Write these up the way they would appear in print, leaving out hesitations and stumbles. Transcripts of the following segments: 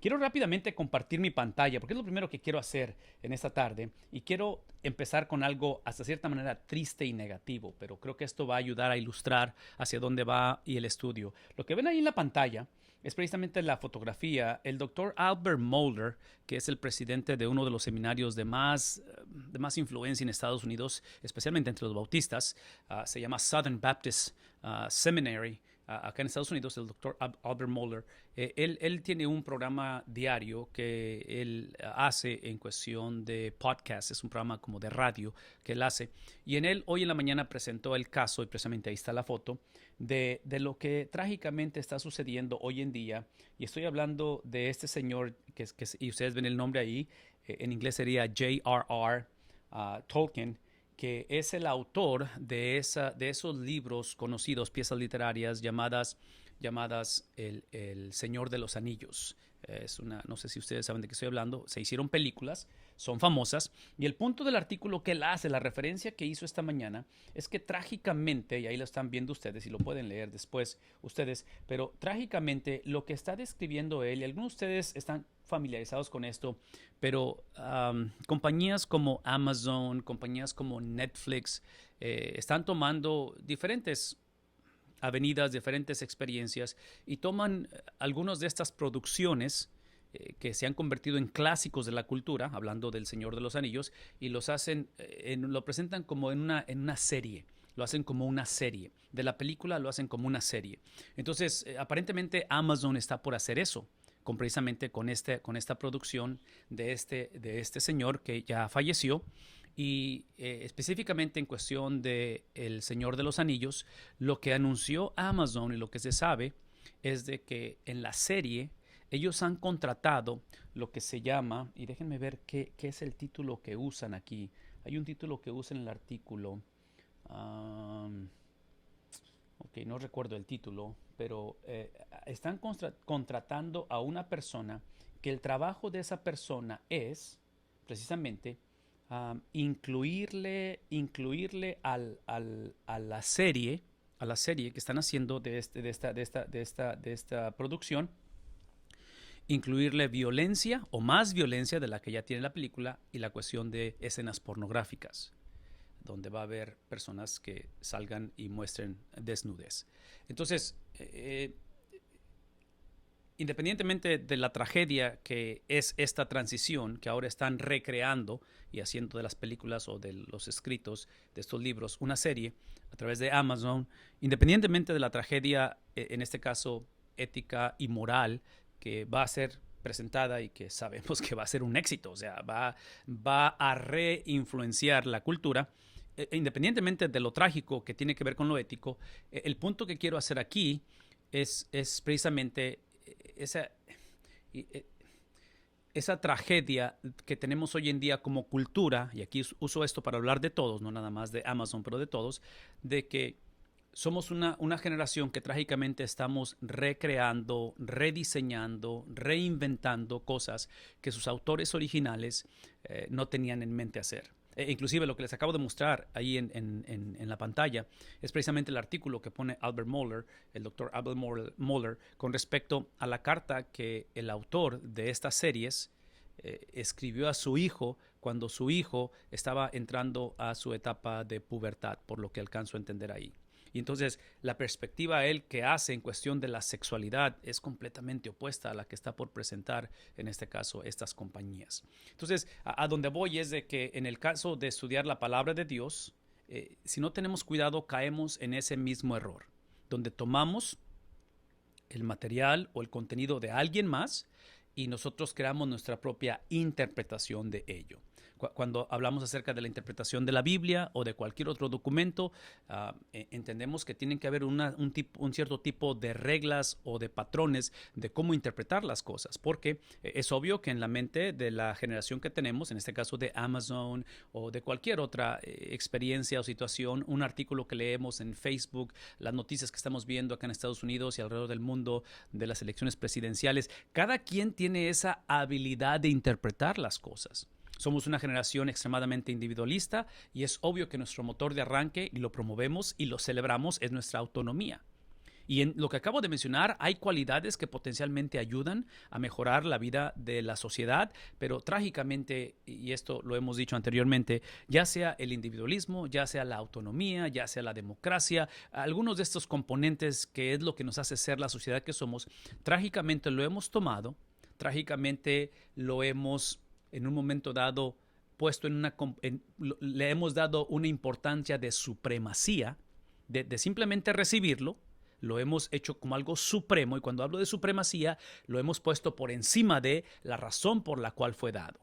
Quiero rápidamente compartir mi pantalla porque es lo primero que quiero hacer en esta tarde y quiero empezar con algo hasta cierta manera triste y negativo, pero creo que esto va a ayudar a ilustrar hacia dónde va y el estudio. Lo que ven ahí en la pantalla es precisamente la fotografía. El doctor Albert Mohler, que es el presidente de uno de los seminarios de más influencia en Estados Unidos, especialmente entre los bautistas, se llama Southern Baptist Seminary. Acá en Estados Unidos, el doctor Albert Mohler, él tiene un programa diario que él hace en cuestión de podcast, es un programa como de radio que él hace, y en él hoy en la mañana presentó el caso, y precisamente ahí está la foto, de lo que trágicamente está sucediendo hoy en día, y estoy hablando de este señor, y ustedes ven el nombre ahí, en inglés sería J.R.R. Tolkien, que es el autor de esos libros conocidos, piezas literarias llamadas el Señor de los Anillos. No sé si ustedes saben de qué estoy hablando, se hicieron películas, son famosas, y el punto del artículo que él hace, la referencia que hizo esta mañana, es que trágicamente, y ahí lo están viendo ustedes y lo pueden leer después ustedes, pero trágicamente lo que está describiendo él, y algunos de ustedes están familiarizados con esto, pero compañías como Amazon, compañías como Netflix, están tomando diferentes avenidas, diferentes experiencias y toman algunas de estas producciones que se han convertido en clásicos de la cultura, hablando del Señor de los Anillos, y lo presentan como en una serie. Lo hacen como una serie. De la película lo hacen como una serie. Entonces, aparentemente Amazon está por hacer eso precisamente con esta producción de este señor que ya falleció y específicamente en cuestión de El Señor de los Anillos, lo que anunció Amazon y lo que se sabe es de que en la serie ellos han contratado lo que se llama, y déjenme ver qué es el título que usan aquí. Hay un título que usan en el artículo. Um, ok, no recuerdo el título, pero están contratando a una persona que el trabajo de esa persona es precisamente incluirle a la serie que están haciendo de esta producción, incluirle violencia o más violencia de la que ya tiene la película y la cuestión de escenas pornográficas donde va a haber personas que salgan y muestren desnudez. Entonces, independientemente de la tragedia que es esta transición que ahora están recreando y haciendo de las películas o de los escritos de estos libros una serie a través de Amazon, independientemente de la tragedia, en este caso ética y moral, que va a ser presentada y que sabemos que va a ser un éxito, o sea, va a reinfluenciar la cultura, independientemente de lo trágico que tiene que ver con lo ético, el punto que quiero hacer aquí es precisamente esa, esa tragedia que tenemos hoy en día como cultura, y aquí uso esto para hablar de todos, no nada más de Amazon, pero de todos, de que somos una generación que trágicamente estamos recreando, rediseñando, reinventando cosas que sus autores originales no tenían en mente hacer. Inclusive lo que les acabo de mostrar ahí en la pantalla es precisamente el artículo que pone Albert Mohler, el doctor Albert Mohler, con respecto a la carta que el autor de estas series escribió a su hijo cuando su hijo estaba entrando a su etapa de pubertad, por lo que alcanzo a entender ahí. Y entonces la perspectiva él que hace en cuestión de la sexualidad es completamente opuesta a la que está por presentar, en este caso, estas compañías. Entonces, a donde voy es de que en el caso de estudiar la palabra de Dios, si no tenemos cuidado, caemos en ese mismo error, donde tomamos el material o el contenido de alguien más y nosotros creamos nuestra propia interpretación de ello. Cuando hablamos acerca de la interpretación de la Biblia o de cualquier otro documento, entendemos que tienen que haber un cierto tipo de reglas o de patrones de cómo interpretar las cosas, porque es obvio que en la mente de la generación que tenemos, en este caso de Amazon o de cualquier otra experiencia o situación, un artículo que leemos en Facebook, las noticias que estamos viendo acá en Estados Unidos y alrededor del mundo de las elecciones presidenciales, cada quien tiene esa habilidad de interpretar las cosas. Somos una generación extremadamente individualista y es obvio que nuestro motor de arranque, y lo promovemos y lo celebramos, es nuestra autonomía. Y en lo que acabo de mencionar, hay cualidades que potencialmente ayudan a mejorar la vida de la sociedad, pero trágicamente, y esto lo hemos dicho anteriormente, ya sea el individualismo, ya sea la autonomía, ya sea la democracia, algunos de estos componentes que es lo que nos hace ser la sociedad que somos, trágicamente lo hemos tomado, trágicamente lo hemos en un momento dado puesto le hemos dado una importancia de supremacía, de simplemente recibirlo, lo hemos hecho como algo supremo, y cuando hablo de supremacía, lo hemos puesto por encima de la razón por la cual fue dado.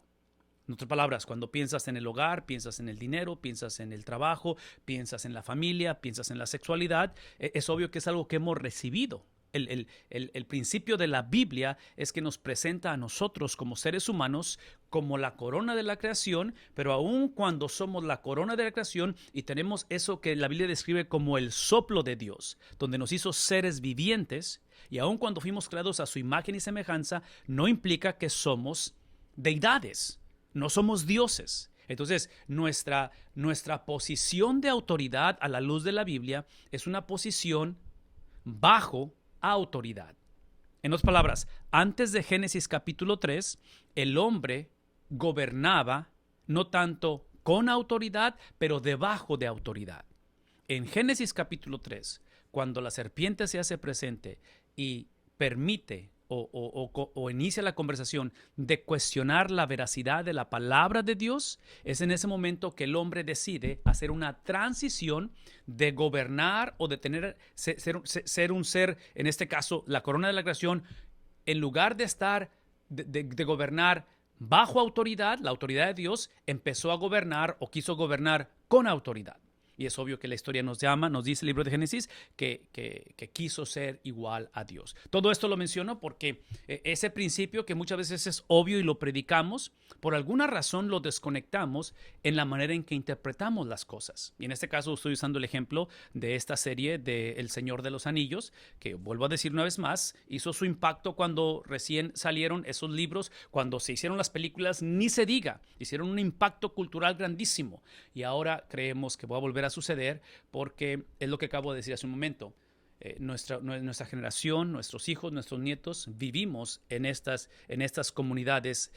En otras palabras, cuando piensas en el hogar, piensas en el dinero, piensas en el trabajo, piensas en la familia, piensas en la sexualidad, es obvio que es algo que hemos recibido. El principio de la Biblia es que nos presenta a nosotros como seres humanos como la corona de la creación, pero aun cuando somos la corona de la creación y tenemos eso que la Biblia describe como el soplo de Dios, donde nos hizo seres vivientes, y aun cuando fuimos creados a su imagen y semejanza, no implica que somos deidades, no somos dioses. Entonces, nuestra posición de autoridad a la luz de la Biblia es una posición bajo autoridad. En otras palabras, antes de Génesis capítulo 3, el hombre gobernaba no tanto con autoridad, pero debajo de autoridad. En Génesis capítulo 3, cuando la serpiente se hace presente y permite o inicia la conversación de cuestionar la veracidad de la palabra de Dios, es en ese momento que el hombre decide hacer una transición de gobernar o de ser un ser, en este caso la corona de la creación, en lugar de estar, de gobernar bajo autoridad, la autoridad de Dios, empezó a gobernar o quiso gobernar con autoridad. Y es obvio que la historia nos dice el libro de Génesis, que quiso ser igual a Dios. Todo esto lo menciono porque ese principio que muchas veces es obvio y lo predicamos, por alguna razón lo desconectamos en la manera en que interpretamos las cosas. Y en este caso estoy usando el ejemplo de esta serie de El Señor de los Anillos, que vuelvo a decir una vez más, hizo su impacto cuando recién salieron esos libros, cuando se hicieron las películas, ni se diga, hicieron un impacto cultural grandísimo. Y ahora creemos que va a volver a suceder porque es lo que acabo de decir hace un momento. Nuestra generación, nuestros hijos, nuestros nietos, vivimos en estas comunidades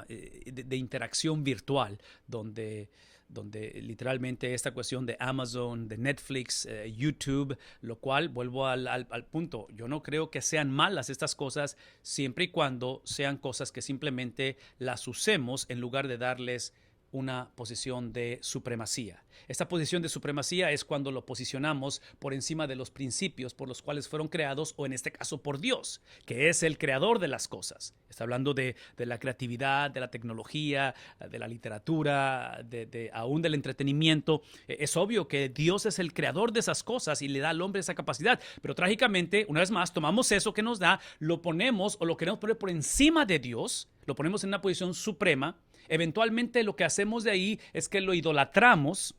de interacción virtual, donde literalmente esta cuestión de Amazon, de Netflix, YouTube, lo cual, vuelvo al punto, yo no creo que sean malas estas cosas siempre y cuando sean cosas que simplemente las usemos en lugar de darles una posición de supremacía. Esta posición de supremacía es cuando lo posicionamos por encima de los principios por los cuales fueron creados, o en este caso por Dios, que es el creador de las cosas. Está hablando de la creatividad, de la tecnología, de la literatura, aún del entretenimiento. Es obvio que Dios es el creador de esas cosas y le da al hombre esa capacidad, pero trágicamente, una vez más, tomamos eso que nos da, lo ponemos o lo queremos poner por encima de Dios, lo ponemos en una posición suprema. Eventualmente lo que hacemos de ahí es que lo idolatramos,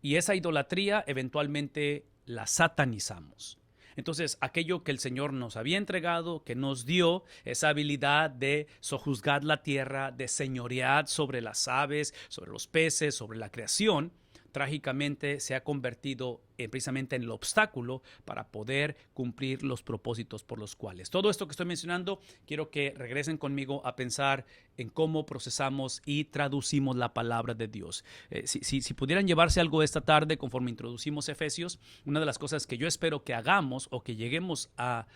y esa idolatría eventualmente la satanizamos. Entonces, aquello que el Señor nos había entregado, que nos dio esa habilidad de sojuzgar la tierra, de señorear sobre las aves, sobre los peces, sobre la creación, trágicamente se ha convertido precisamente en el obstáculo para poder cumplir los propósitos por los cuales. Todo esto que estoy mencionando, quiero que regresen conmigo a pensar en cómo procesamos y traducimos la palabra de Dios. Si pudieran llevarse algo esta tarde conforme introducimos Efesios, una de las cosas que yo espero que hagamos o que lleguemos a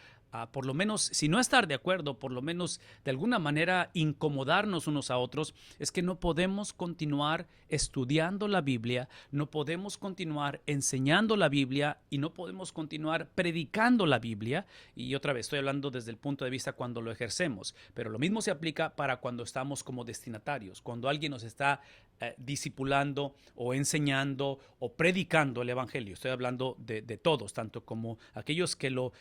por lo menos, si no estar de acuerdo, por lo menos de alguna manera incomodarnos unos a otros, es que no podemos continuar estudiando la Biblia, no podemos continuar enseñando la Biblia y no podemos continuar predicando la Biblia. Y otra vez, estoy hablando desde el punto de vista cuando lo ejercemos, pero lo mismo se aplica para cuando estamos como destinatarios, cuando alguien nos está discipulando o enseñando o predicando el evangelio. Estoy hablando de todos, tanto como aquellos que lo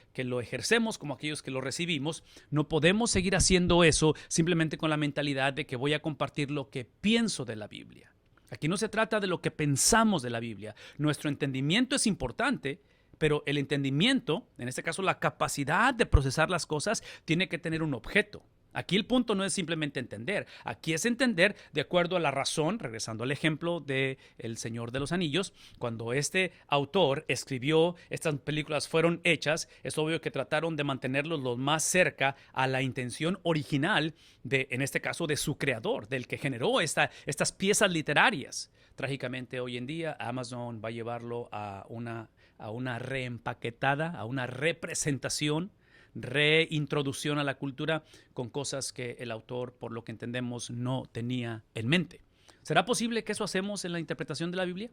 ejercemos como aquellos que lo recibimos. No podemos seguir haciendo eso simplemente con la mentalidad de que voy a compartir lo que pienso de la Biblia. Aquí no se trata de lo que pensamos de la Biblia. Nuestro entendimiento es importante, pero el entendimiento, en este caso la capacidad de procesar las cosas, tiene que tener un objeto. Aquí el punto no es simplemente entender. Aquí es entender de acuerdo a la razón, regresando al ejemplo de El Señor de los Anillos, cuando este autor escribió, estas películas fueron hechas, es obvio que trataron de mantenerlos lo más cerca a la intención original de, en este caso, de su creador, del que generó estas piezas literarias. Trágicamente hoy en día Amazon va a llevarlo a una reempaquetada, a una representación, reintroducción a la cultura con cosas que el autor, por lo que entendemos, no tenía en mente. ¿Será posible que eso hacemos en la interpretación de la Biblia?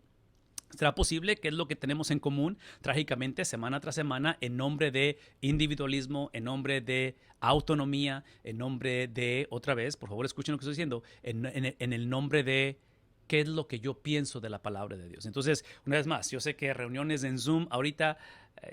¿Será posible que es lo que tenemos en común, trágicamente, semana tras semana, en nombre de individualismo, en nombre de autonomía, en nombre de, otra vez, por favor escuchen lo que estoy diciendo, en el nombre de qué es lo que yo pienso de la palabra de Dios? Entonces, una vez más, yo sé que reuniones en Zoom ahorita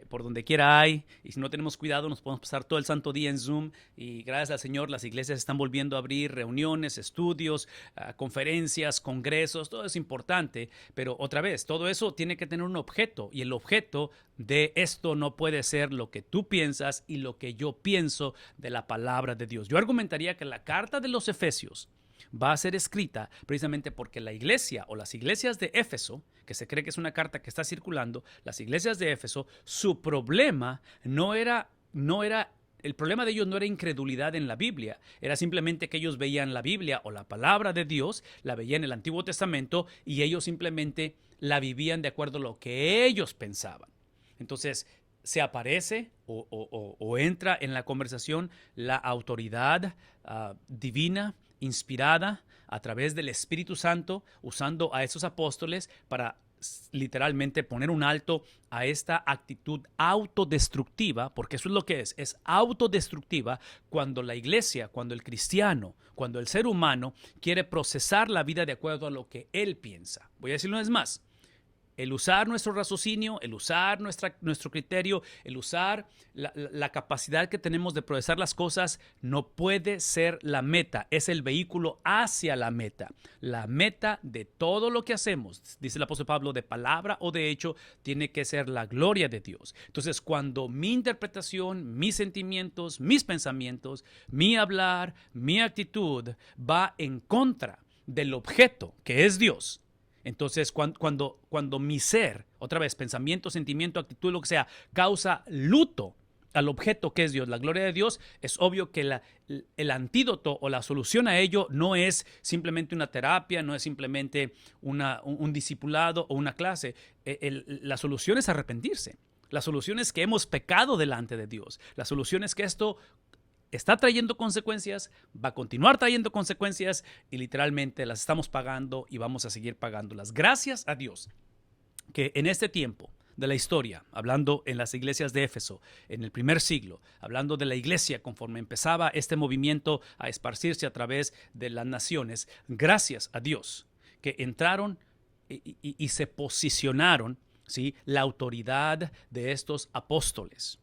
por donde quiera hay, y si no tenemos cuidado nos podemos pasar todo el santo día en Zoom, y gracias al Señor las iglesias están volviendo a abrir reuniones, estudios, conferencias, congresos, todo es importante, pero otra vez, todo eso tiene que tener un objeto, y el objeto de esto no puede ser lo que tú piensas y lo que yo pienso de la palabra de Dios. Yo argumentaría que la carta de los Efesios va a ser escrita precisamente porque la iglesia o las iglesias de Éfeso, que se cree que es una carta que está circulando, las iglesias de Éfeso, su problema el problema de ellos no era incredulidad en la Biblia, era simplemente que ellos veían la Biblia o la palabra de Dios, la veían en el Antiguo Testamento y ellos simplemente la vivían de acuerdo a lo que ellos pensaban. Entonces, se aparece o entra en la conversación la autoridad divina, inspirada a través del Espíritu Santo, usando a esos apóstoles para literalmente poner un alto a esta actitud autodestructiva, porque eso es lo que es autodestructiva cuando la iglesia, cuando el cristiano, cuando el ser humano quiere procesar la vida de acuerdo a lo que él piensa. Voy a decirlo una vez más. El usar nuestro raciocinio, el usar nuestro criterio, el usar la capacidad que tenemos de procesar las cosas no puede ser la meta, es el vehículo hacia la meta. La meta de todo lo que hacemos, dice el apóstol Pablo, de palabra o de hecho, tiene que ser la gloria de Dios. Entonces, cuando mi interpretación, mis sentimientos, mis pensamientos, mi hablar, mi actitud va en contra del objeto que es Dios, entonces, cuando mi ser, otra vez, pensamiento, sentimiento, actitud, lo que sea, causa luto al objeto que es Dios, la gloria de Dios, es obvio que el antídoto o la solución a ello no es simplemente una terapia, no es simplemente un discipulado o una clase. La solución es arrepentirse. La solución es que hemos pecado delante de Dios. La solución es que esto está trayendo consecuencias, va a continuar trayendo consecuencias y literalmente las estamos pagando y vamos a seguir pagándolas. Gracias a Dios que en este tiempo de la historia, hablando en las iglesias de Éfeso, en el primer siglo, hablando de la iglesia conforme empezaba este movimiento a esparcirse a través de las naciones, gracias a Dios que entraron y se posicionaron, ¿sí?, la autoridad de estos apóstoles,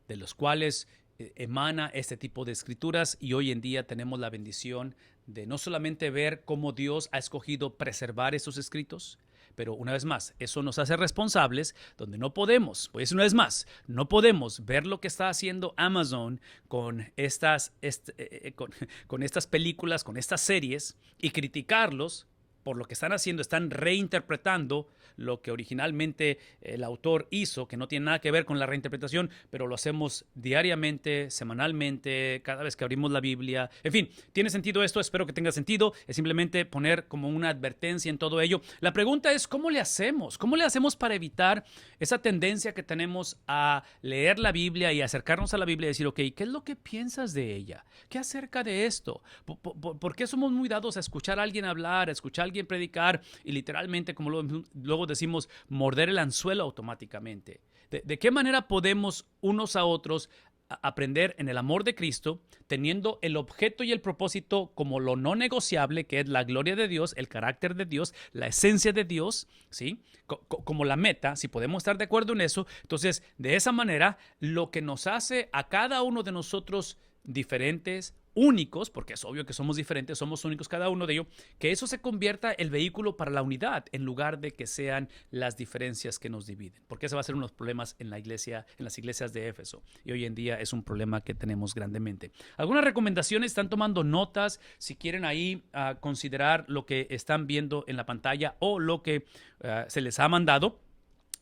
de los cuales emana este tipo de escrituras, y hoy en día tenemos la bendición de no solamente ver cómo Dios ha escogido preservar esos escritos, pero una vez más, eso nos hace responsables donde no podemos, pues una vez más, no podemos ver lo que está haciendo Amazon con estas películas, con estas series y criticarlos por lo que están haciendo. Están reinterpretando lo que originalmente el autor hizo, que no tiene nada que ver con la reinterpretación, pero lo hacemos diariamente, semanalmente, cada vez que abrimos la Biblia. En fin, ¿tiene sentido esto? Espero que tenga sentido. Es simplemente poner como una advertencia en todo ello. La pregunta es, ¿cómo le hacemos? ¿Cómo le hacemos para evitar esa tendencia que tenemos a leer la Biblia y acercarnos a la Biblia y decir, ok, ¿qué es lo que piensas de ella? ¿Qué acerca de esto? ¿Por qué somos muy dados a escuchar a alguien hablar, a escuchar a alguien predicar y literalmente, como luego decimos, morder el anzuelo automáticamente? ¿De qué manera podemos unos a otros aprender en el amor de Cristo, teniendo el objeto y el propósito como lo no negociable, que es la gloria de Dios, el carácter de Dios, la esencia de Dios, ¿sí?, como la meta? Si podemos estar de acuerdo en eso, entonces de esa manera lo que nos hace a cada uno de nosotros diferentes, únicos, porque es obvio que somos diferentes, somos únicos cada uno de ellos, que eso se convierta el vehículo para la unidad en lugar de que sean las diferencias que nos dividen, porque ese va a ser unos problemas en la iglesia, en las iglesias de Éfeso, y hoy en día es un problema que tenemos grandemente. Algunas recomendaciones, están tomando notas, si quieren ahí considerar lo que están viendo en la pantalla o lo que se les ha mandado,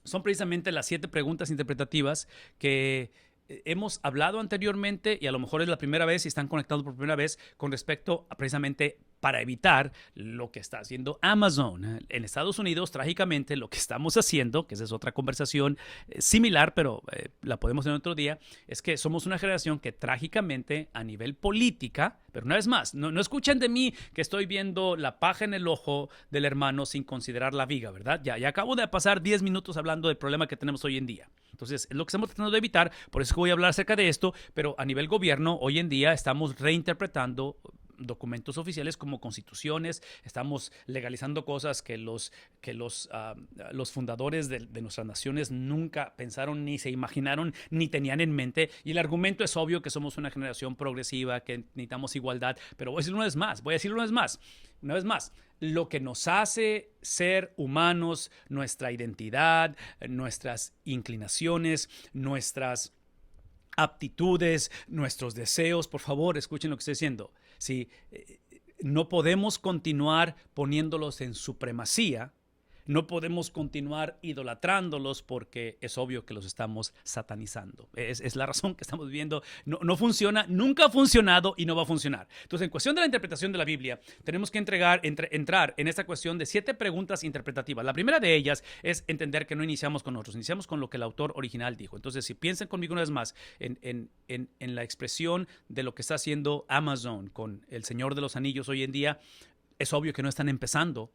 son precisamente las 7 preguntas interpretativas que hemos hablado anteriormente, y a lo mejor es la primera vez y están conectados por primera vez con respecto a precisamente para evitar lo que está haciendo Amazon. En Estados Unidos, trágicamente, lo que estamos haciendo, que esa es otra conversación similar, pero la podemos tener otro día, es que somos una generación que trágicamente a nivel política, pero una vez más, no escuchen de mí que estoy viendo la paja en el ojo del hermano sin considerar la viga, ¿verdad? Ya acabo de pasar 10 minutos hablando del problema que tenemos hoy en día. Entonces, es lo que estamos tratando de evitar, por eso que voy a hablar acerca de esto, pero a nivel gobierno, hoy en día estamos reinterpretando documentos oficiales como constituciones, estamos legalizando cosas que los fundadores de nuestras naciones nunca pensaron, ni se imaginaron, ni tenían en mente, y el argumento es obvio que somos una generación progresiva, que necesitamos igualdad, pero voy a decirlo una vez más, lo que nos hace ser humanos, nuestra identidad, nuestras inclinaciones, nuestras aptitudes, nuestros deseos, por favor, escuchen lo que estoy diciendo. Si no podemos continuar poniéndolos en supremacía, no podemos continuar idolatrándolos porque es obvio que los estamos satanizando. Es la razón que estamos viendo. No funciona, nunca ha funcionado y no va a funcionar. Entonces, en cuestión de la interpretación de la Biblia, tenemos que entrar en esta cuestión de 7 preguntas interpretativas. La primera de ellas es entender que no iniciamos con nosotros, iniciamos con lo que el autor original dijo. Entonces, si piensan conmigo una vez más en la expresión de lo que está haciendo Amazon con El Señor de los Anillos hoy en día, es obvio que no están empezando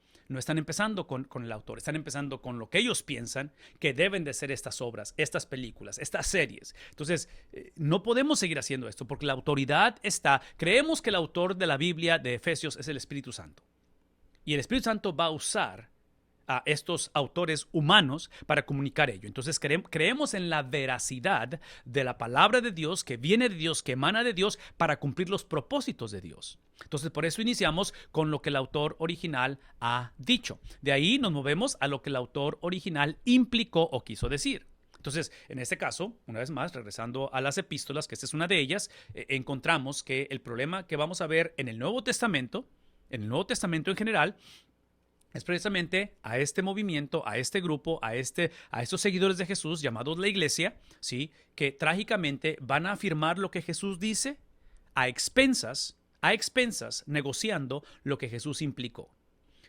con el autor, están empezando con lo que ellos piensan que deben de ser estas obras, estas películas, estas series. Entonces, no podemos seguir haciendo esto porque la autoridad creemos que el autor de la Biblia de Efesios es el Espíritu Santo. Y el Espíritu Santo va a usar a estos autores humanos para comunicar ello. Entonces creemos en la veracidad de la palabra de Dios, que viene de Dios, que emana de Dios, para cumplir los propósitos de Dios. Entonces, por eso iniciamos con lo que el autor original ha dicho. De ahí nos movemos a lo que el autor original implicó o quiso decir. Entonces, en este caso, una vez más, regresando a las epístolas, que esta es una de ellas, encontramos que el problema que vamos a ver en el Nuevo Testamento en general, es precisamente a este movimiento, a este grupo, a estos seguidores de Jesús llamados la iglesia, ¿sí?, que trágicamente van a afirmar lo que Jesús dice a expensas, negociando lo que Jesús implicó.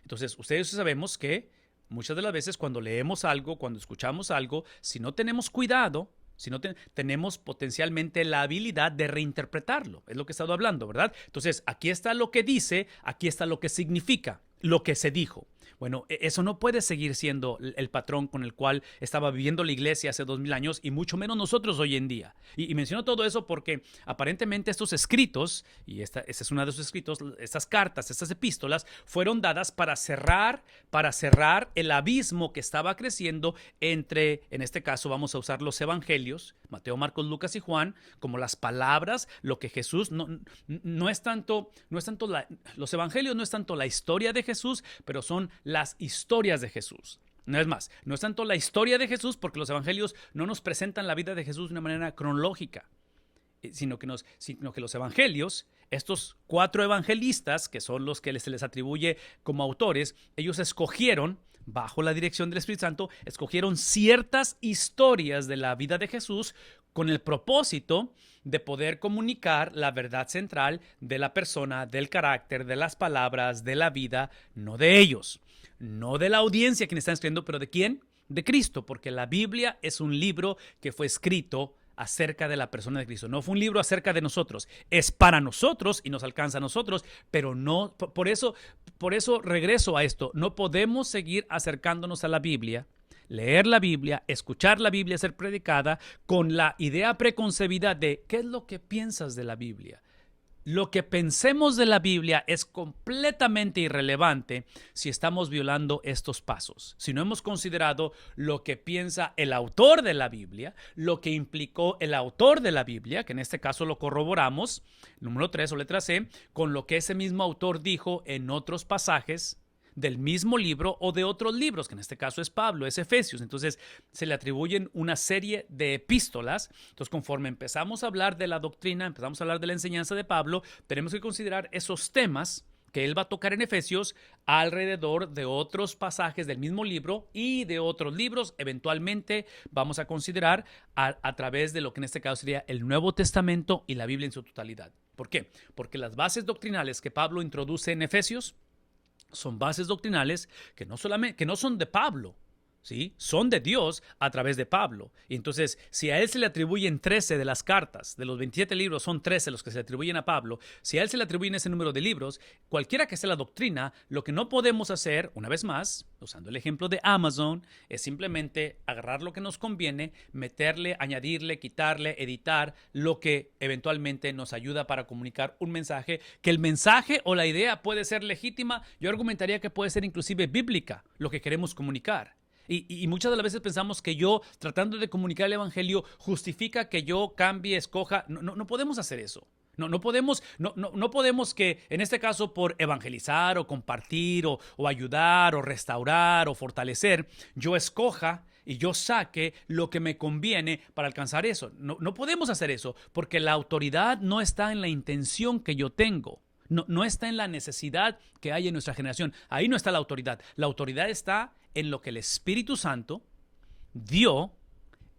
Entonces, ustedes sabemos que muchas de las veces cuando leemos algo, cuando escuchamos algo, si no tenemos cuidado, si no tenemos potencialmente la habilidad de reinterpretarlo. Es lo que he estado hablando, ¿verdad? Entonces, aquí está lo que dice, aquí está lo que significa, lo que se dijo. Bueno, eso no puede seguir siendo el patrón con el cual estaba viviendo la iglesia hace 2000 años y mucho menos nosotros hoy en día. Y menciono todo eso porque aparentemente estos escritos, y esta es uno de esos escritos, estas cartas, estas epístolas, fueron dadas para cerrar el abismo que estaba creciendo entre, en este caso vamos a usar los evangelios, Mateo, Marcos, Lucas y Juan, como las palabras, lo que Jesús, no es tanto los evangelios no es tanto la historia de Jesús, pero son las historias de Jesús. No es más, no es tanto la historia de Jesús porque los evangelios no nos presentan la vida de Jesús de una manera cronológica, sino que los evangelios, estos 4 evangelistas, que son los que se les atribuye como autores, ellos escogieron, bajo la dirección del Espíritu Santo, escogieron ciertas historias de la vida de Jesús con el propósito de poder comunicar la verdad central de la persona, del carácter, de las palabras, de la vida, no de ellos, no de la audiencia quien está escribiendo, pero ¿de quién? De Cristo, porque la Biblia es un libro que fue escrito acerca de la persona de Cristo. No fue un libro acerca de nosotros. Es para nosotros y nos alcanza a nosotros, pero no, por eso regreso a esto. No podemos seguir acercándonos a la Biblia, leer la Biblia, escuchar la Biblia ser predicada con la idea preconcebida de ¿qué es lo que piensas de la Biblia? Lo que pensemos de la Biblia es completamente irrelevante si estamos violando estos pasos. Si no hemos considerado lo que piensa el autor de la Biblia, lo que implicó el autor de la Biblia, que en este caso lo corroboramos, número 3 o letra C, con lo que ese mismo autor dijo en otros pasajes del mismo libro o de otros libros, que en este caso es Pablo, es Efesios. Entonces se le atribuyen una serie de epístolas. Entonces, conforme empezamos a hablar de la doctrina, empezamos a hablar de la enseñanza de Pablo, tenemos que considerar esos temas que él va a tocar en Efesios alrededor de otros pasajes del mismo libro y de otros libros. Eventualmente vamos a considerar a través de lo que en este caso sería el Nuevo Testamento y la Biblia en su totalidad. ¿Por qué? Porque las bases doctrinales que Pablo introduce en Efesios son bases doctrinales que no son de Pablo, ¿sí? Son de Dios a través de Pablo. Y entonces, si a él se le atribuyen 13 de las cartas, de los 27 libros, son 13 los que se le atribuyen a Pablo. Si a él se le atribuyen ese número de libros, cualquiera que sea la doctrina, lo que no podemos hacer, una vez más, usando el ejemplo de Amazon, es simplemente agarrar lo que nos conviene, meterle, añadirle, quitarle, editar lo que eventualmente nos ayuda para comunicar un mensaje, que el mensaje o la idea puede ser legítima. Yo argumentaría que puede ser inclusive bíblica, lo que queremos comunicar. Y muchas de las veces pensamos que yo, tratando de comunicar el evangelio, justifica que yo cambie, escoja. No podemos hacer eso. No podemos que, en este caso, por evangelizar o compartir o ayudar o restaurar o fortalecer, yo escoja y yo saque lo que me conviene para alcanzar eso. No podemos hacer eso porque la autoridad no está en la intención que yo tengo. No está en la necesidad que hay en nuestra generación. Ahí no está la autoridad. La autoridad está en lo que el Espíritu Santo dio,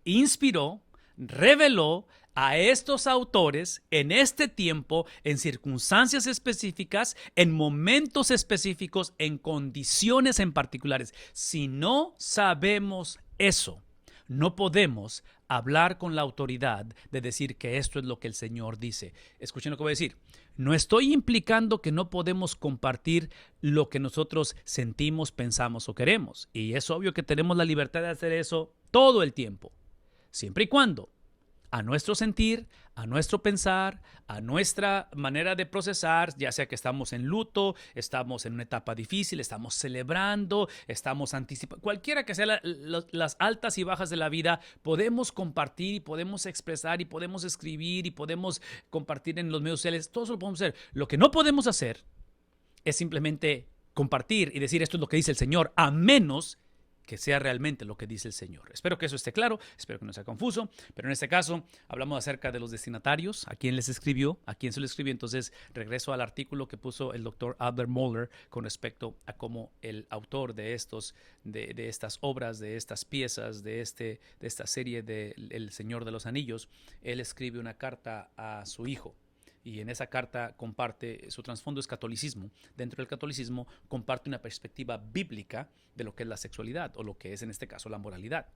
inspiró, reveló a estos autores en este tiempo, en circunstancias específicas, en momentos específicos, en condiciones en particulares. Si no sabemos eso, no podemos hablar con la autoridad de decir que esto es lo que el Señor dice. Escuchen lo que voy a decir. No estoy implicando que no podemos compartir lo que nosotros sentimos, pensamos o queremos. Y es obvio que tenemos la libertad de hacer eso todo el tiempo. Siempre y cuando a nuestro sentir, a nuestro pensar, a nuestra manera de procesar, ya sea que estamos en luto, estamos en una etapa difícil, estamos celebrando, estamos anticipando, cualquiera que sean las altas y bajas de la vida, podemos compartir y podemos expresar y podemos escribir y podemos compartir en los medios sociales, todo eso lo podemos hacer. Lo que no podemos hacer es simplemente compartir y decir esto es lo que dice el Señor, a menos que sea realmente lo que dice el Señor. Espero que eso esté claro, espero que no sea confuso, pero en este caso hablamos acerca de los destinatarios, a quién les escribió, a quién se lo escribió. Entonces regreso al artículo que puso el doctor Albert Mohler con respecto a cómo el autor de estas obras, de estas piezas, de esta serie de El Señor de los Anillos, él escribe una carta a su hijo. Y en esa carta comparte, su trasfondo es catolicismo. Dentro del catolicismo comparte una perspectiva bíblica de lo que es la sexualidad o lo que es en este caso la moralidad.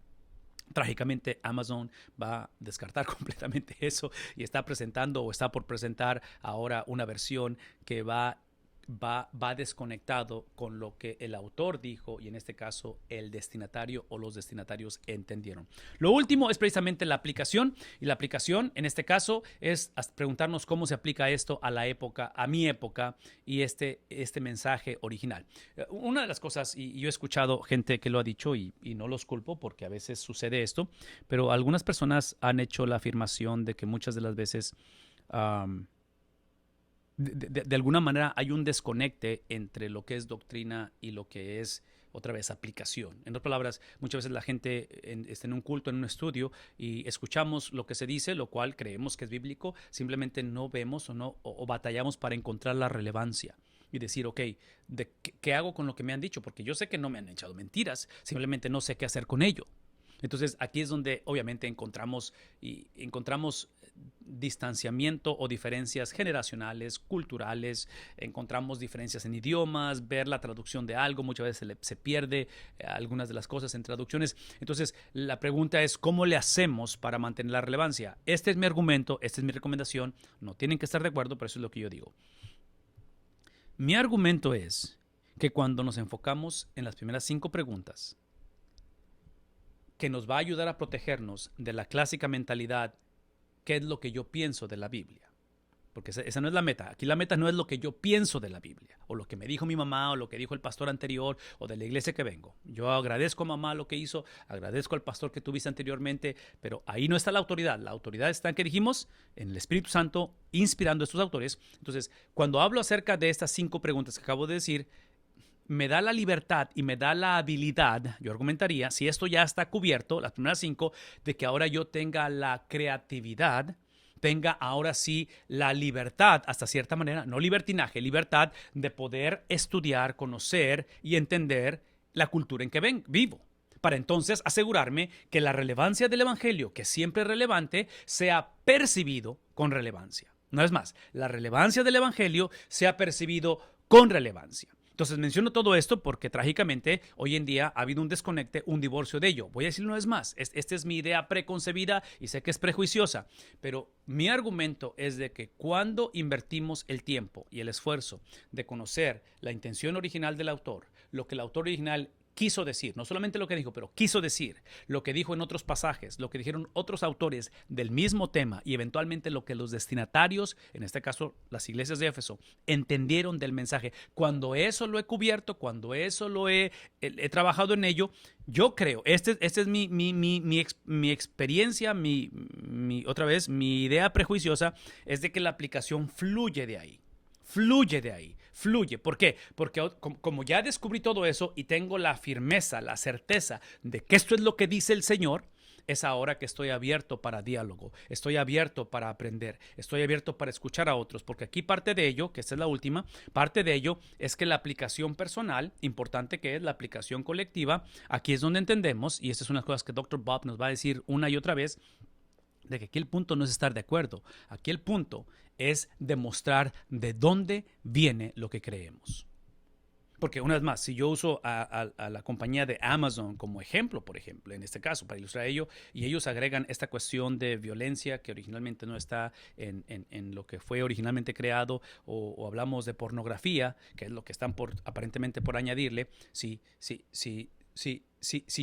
Trágicamente, Amazon va a descartar completamente eso y está presentando o está por presentar ahora una versión que va desconectado con lo que el autor dijo y en este caso el destinatario o los destinatarios entendieron. Lo último es precisamente la aplicación y la aplicación en este caso es preguntarnos cómo se aplica esto a la época, a mi época y este mensaje original. Una de las cosas, y yo he escuchado gente que lo ha dicho y no los culpo porque a veces sucede esto, pero algunas personas han hecho la afirmación de que muchas de las veces de alguna manera hay un desconecte entre lo que es doctrina y lo que es, otra vez, aplicación. En otras palabras, muchas veces la gente está en un culto, en un estudio, y escuchamos lo que se dice, lo cual creemos que es bíblico, simplemente no vemos o batallamos para encontrar la relevancia y decir, ok, ¿qué hago con lo que me han dicho? Porque yo sé que no me han echado mentiras, simplemente no sé qué hacer con ello. Entonces, aquí es donde obviamente encontramos distanciamiento o diferencias generacionales, culturales, encontramos diferencias en idiomas, ver la traducción de algo, muchas veces se pierde algunas de las cosas en traducciones. Entonces, la pregunta es, ¿cómo le hacemos para mantener la relevancia? Este es mi argumento, esta es mi recomendación, no tienen que estar de acuerdo, pero eso es lo que yo digo. Mi argumento es que cuando nos enfocamos en las primeras 5 preguntas, que nos va a ayudar a protegernos de la clásica mentalidad, ¿qué es lo que yo pienso de la Biblia? porque esa no es la meta. Aquí la meta no es lo que yo pienso de la Biblia, o lo que me dijo mi mamá, o lo que dijo el pastor anterior, o de la iglesia que vengo. Yo agradezco a mamá lo que hizo, agradezco al pastor que tuviste anteriormente, pero ahí no está la autoridad. La autoridad está, que dijimos, en el Espíritu Santo, inspirando a estos autores. Entonces, cuando hablo acerca de estas 5 preguntas que acabo de decir, me da la libertad y me da la habilidad, yo argumentaría, si esto ya está cubierto, las primeras 5, de que ahora yo tenga la creatividad, tenga ahora sí la libertad, hasta cierta manera, no libertinaje, libertad de poder estudiar, conocer y entender la cultura en que vivo. Para entonces asegurarme que la relevancia del evangelio, que siempre es relevante, sea percibido con relevancia. No es más, la relevancia del evangelio sea percibido con relevancia. Entonces menciono todo esto porque trágicamente hoy en día ha habido un desconecte, un divorcio de ello. Voy a decirlo una vez más, esta es mi idea preconcebida y sé que es prejuiciosa, pero mi argumento es de que cuando invertimos el tiempo y el esfuerzo de conocer la intención original del autor, lo que el autor original quiso decir, no solamente lo que dijo, pero quiso decir, lo que dijo en otros pasajes, lo que dijeron otros autores del mismo tema y eventualmente lo que los destinatarios, en este caso las iglesias de Éfeso, entendieron del mensaje. Cuando eso lo he cubierto, cuando eso lo he trabajado en ello, yo creo, esta es mi experiencia, otra vez, mi idea prejuiciosa es de que la aplicación fluye de ahí. Fluye de ahí, fluye. ¿Por qué? Porque como ya descubrí todo eso y tengo la firmeza, la certeza de que esto es lo que dice el Señor, es ahora que estoy abierto para diálogo, estoy abierto para aprender, estoy abierto para escuchar a otros, porque aquí parte de ello, que esta es la última, parte de ello es que la aplicación personal, importante que es la aplicación colectiva, aquí es donde entendemos, y estas son las cosas que Dr. Bob nos va a decir una y otra vez, de que aquí el punto no es estar de acuerdo, aquí el punto es demostrar de dónde viene lo que creemos. Porque una vez más, si yo uso a la compañía de Amazon como ejemplo, por ejemplo, en este caso, para ilustrar ello, y ellos agregan esta cuestión de violencia que originalmente no está en lo que fue originalmente creado, o hablamos de pornografía, que es lo que están aparentemente por añadirle, si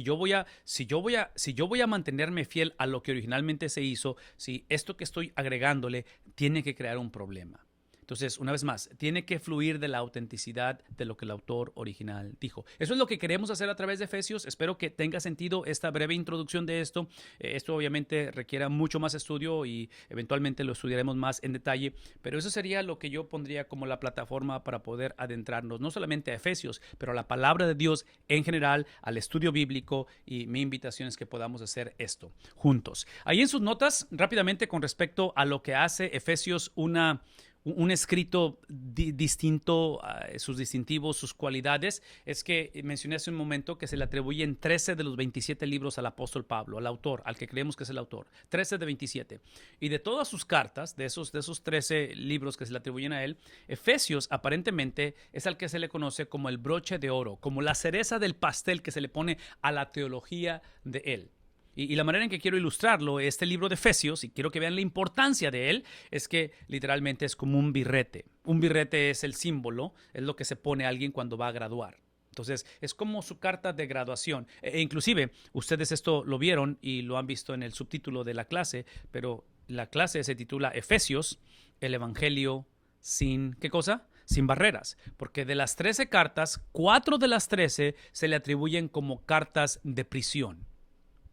yo voy a mantenerme fiel a lo que originalmente se hizo, si esto que estoy agregándole tiene que crear un problema. Entonces, una vez más, tiene que fluir de la autenticidad de lo que el autor original dijo. Eso es lo que queremos hacer a través de Efesios. Espero que tenga sentido esta breve introducción de esto. Esto obviamente requiere mucho más estudio y eventualmente lo estudiaremos más en detalle, pero eso sería lo que yo pondría como la plataforma para poder adentrarnos, no solamente a Efesios, pero a la palabra de Dios en general, al estudio bíblico, y mi invitación es que podamos hacer esto juntos. Ahí en sus notas, rápidamente con respecto a lo que hace Efesios un escrito distinto, sus distintivos, sus cualidades, es que mencioné hace un momento que se le atribuyen 13 de los 27 libros al apóstol Pablo, al autor, al que creemos que es el autor, 13 de 27. Y de todas sus cartas, de esos 13 libros que se le atribuyen a él, Efesios aparentemente es al que se le conoce como el broche de oro, como la cereza del pastel que se le pone a la teología de él. Y la manera en que quiero ilustrarlo, este libro de Efesios, y quiero que vean la importancia de él, es que literalmente es como un birrete. Un birrete es el símbolo, es lo que se pone a alguien cuando va a graduar. Entonces, es como su carta de graduación. Inclusive, ustedes esto lo vieron y lo han visto en el subtítulo de la clase, pero la clase se titula Efesios, el Evangelio sin, ¿qué cosa? Sin barreras, porque de las 13 cartas, 4 de las 13 se le atribuyen como cartas de prisión.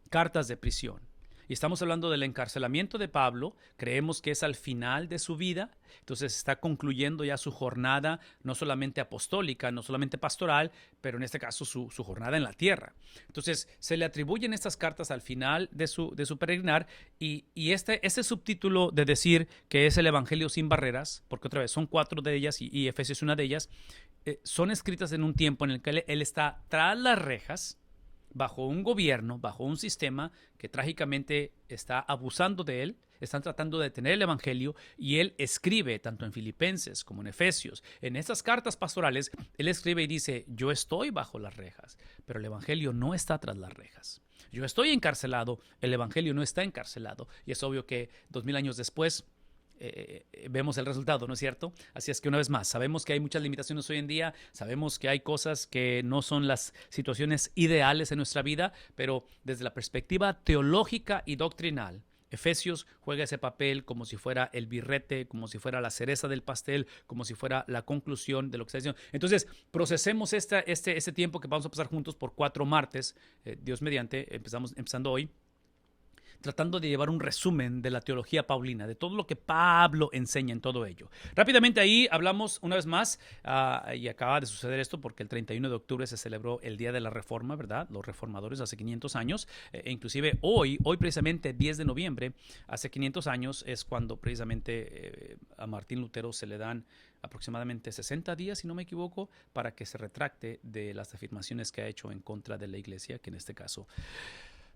Cartas de prisión. Y estamos hablando del encarcelamiento de Pablo. Creemos que es al final de su vida. Entonces está concluyendo ya su jornada, no solamente apostólica, no solamente pastoral, pero en este caso su jornada en la tierra. Entonces se le atribuyen estas cartas al final de su peregrinar. Y este subtítulo de decir que es el Evangelio sin barreras, porque otra vez son 4 de ellas y Efesios es una de ellas, son escritas en un tiempo en el que él está tras las rejas, bajo un gobierno, bajo un sistema que trágicamente está abusando de él, están tratando de detener el evangelio, y él escribe tanto en Filipenses como en Efesios. En estas cartas pastorales, él escribe y dice: yo estoy bajo las rejas, pero el evangelio no está tras las rejas. Yo estoy encarcelado, el evangelio no está encarcelado. Y es obvio que 2000 años después, vemos el resultado, ¿no es cierto? Así es que una vez más, sabemos que hay muchas limitaciones hoy en día, sabemos que hay cosas que no son las situaciones ideales en nuestra vida, pero desde la perspectiva teológica y doctrinal, Efesios juega ese papel como si fuera el birrete, como si fuera la cereza del pastel, como si fuera la conclusión de lo que está diciendo. Entonces, procesemos este tiempo que vamos a pasar juntos por 4 martes, Dios mediante, empezando hoy, tratando de llevar un resumen de la teología paulina, de todo lo que Pablo enseña en todo ello. Rápidamente ahí hablamos una vez más, y acaba de suceder esto porque el 31 de octubre se celebró el Día de la Reforma, ¿verdad? Los reformadores hace 500 años, inclusive hoy precisamente 10 de noviembre, hace 500 años es cuando precisamente a Martín Lutero se le dan aproximadamente 60 días, si no me equivoco, para que se retracte de las afirmaciones que ha hecho en contra de la iglesia, que en este caso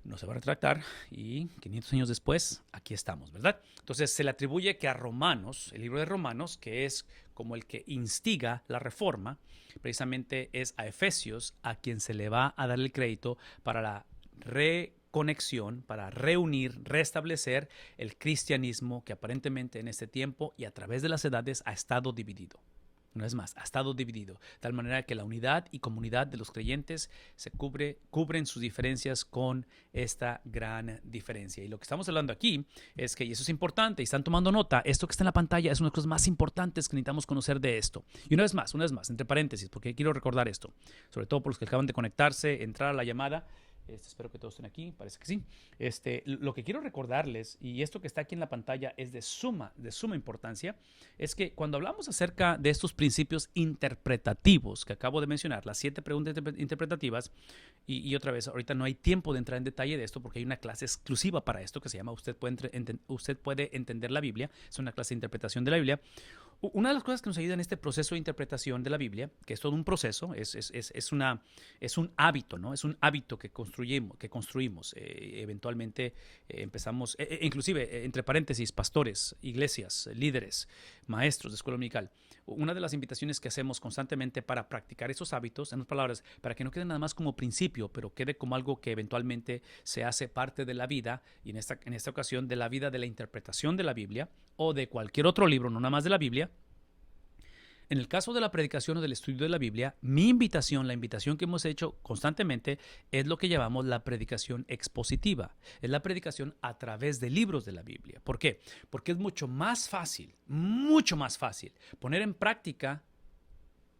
no se va a retractar, y 500 años después, aquí estamos, ¿verdad? Entonces se le atribuye que a Romanos, el libro de Romanos, que es como el que instiga la reforma, precisamente es a Efesios a quien se le va a dar el crédito para la reconexión, para reunir, restablecer el cristianismo que aparentemente en este tiempo y a través de las edades ha estado dividido. Una vez más, ha estado dividido, de tal manera que la unidad y comunidad de los creyentes se cubren sus diferencias con esta gran diferencia. Y lo que estamos hablando aquí es que, y eso es importante, y están tomando nota, esto que está en la pantalla es una de las cosas más importantes que necesitamos conocer de esto. Y una vez más, entre paréntesis, porque quiero recordar esto, sobre todo por los que acaban de conectarse, entrar a la llamada. Espero que todos estén aquí, parece que sí. Lo que quiero recordarles, y esto que está aquí en la pantalla es de suma importancia, es que cuando hablamos acerca de estos principios interpretativos que acabo de mencionar, las 7 preguntas interpretativas, y otra vez, ahorita no hay tiempo de entrar en detalle de esto porque hay una clase exclusiva para esto que se llama Usted puede entender la Biblia, es una clase de interpretación de la Biblia. Una de las cosas que nos ayuda en este proceso de interpretación de la Biblia, que es todo un proceso, es un hábito, ¿no? Es un hábito que construimos. Eventualmente empezamos, inclusive, entre paréntesis, pastores, iglesias, líderes, maestros de escuela dominical. Una de las invitaciones que hacemos constantemente para practicar esos hábitos, en otras palabras, para que no quede nada más como principio, pero quede como algo que eventualmente se hace parte de la vida, y en esta ocasión de la vida de la interpretación de la Biblia o de cualquier otro libro, no nada más de la Biblia. En el caso de la predicación o del estudio de la Biblia, la invitación que hemos hecho constantemente es lo que llamamos la predicación expositiva. Es la predicación a través de libros de la Biblia. ¿Por qué? Porque es mucho más fácil poner en práctica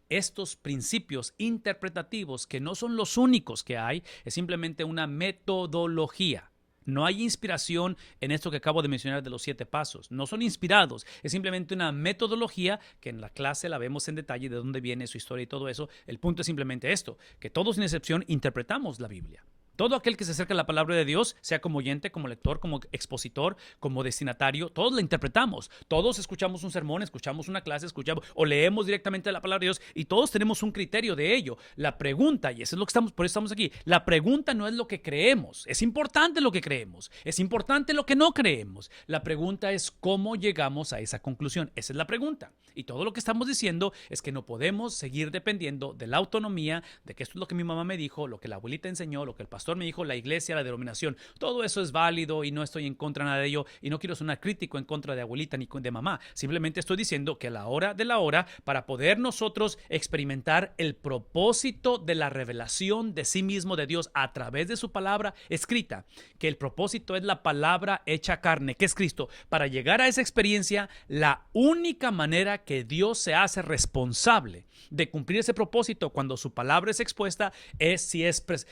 estos principios interpretativos que no son los únicos que hay, es simplemente una metodología. No hay inspiración en esto que acabo de mencionar de los 7 pasos. No son inspirados. Es simplemente una metodología que en la clase la vemos en detalle de dónde viene su historia y todo eso. El punto es simplemente esto, que todos sin excepción interpretamos la Biblia. Todo aquel que se acerca a la palabra de Dios, sea como oyente, como lector, como expositor, como destinatario, todos la interpretamos. Todos escuchamos un sermón, escuchamos una clase, o leemos directamente la palabra de Dios y todos tenemos un criterio de ello. La pregunta, y eso es lo que por eso estamos aquí, la pregunta no es lo que creemos. Es importante lo que creemos. Es importante lo que no creemos. La pregunta es cómo llegamos a esa conclusión. Esa es la pregunta. Y todo lo que estamos diciendo es que no podemos seguir dependiendo de la autonomía, de que esto es lo que mi mamá me dijo, lo que la abuelita enseñó, lo que el pastor me dijo, la iglesia, la denominación. Todo eso es válido y no estoy en contra de nada de ello y no quiero sonar crítico en contra de abuelita ni de mamá. Simplemente estoy diciendo que a la hora de la hora, para poder nosotros experimentar el propósito de la revelación de sí mismo de Dios a través de su palabra escrita, que el propósito es la palabra hecha carne, que es Cristo. Para llegar a esa experiencia, la única manera que Dios se hace responsable de cumplir ese propósito cuando su palabra es expuesta es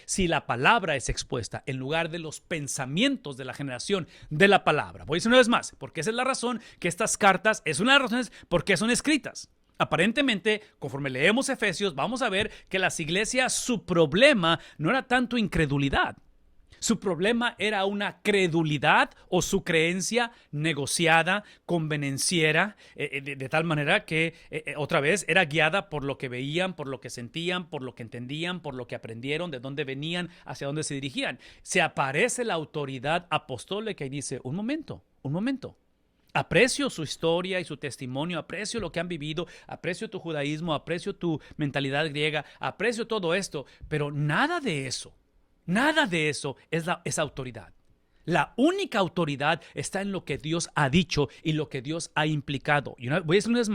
si la palabra es expuesta en lugar de los pensamientos de la generación de la palabra. Voy a decir una vez más, porque esa es la razón que estas cartas, es una de las razones por qué son escritas. Aparentemente, conforme leemos Efesios, vamos a ver que las iglesias, su problema no era tanto incredulidad. Su problema era una credulidad o su creencia negociada, convenenciera, de tal manera que otra vez era guiada por lo que veían, por lo que sentían, por lo que entendían, por lo que aprendieron, de dónde venían, hacia dónde se dirigían. Se aparece la autoridad apostólica y dice, un momento. Aprecio su historia y su testimonio, aprecio lo que han vivido, aprecio tu judaísmo, aprecio tu mentalidad griega, aprecio todo esto, pero nada de eso es autoridad. La única autoridad está en lo que Dios ha dicho y lo que Dios ha implicado. Y voy a decir una vez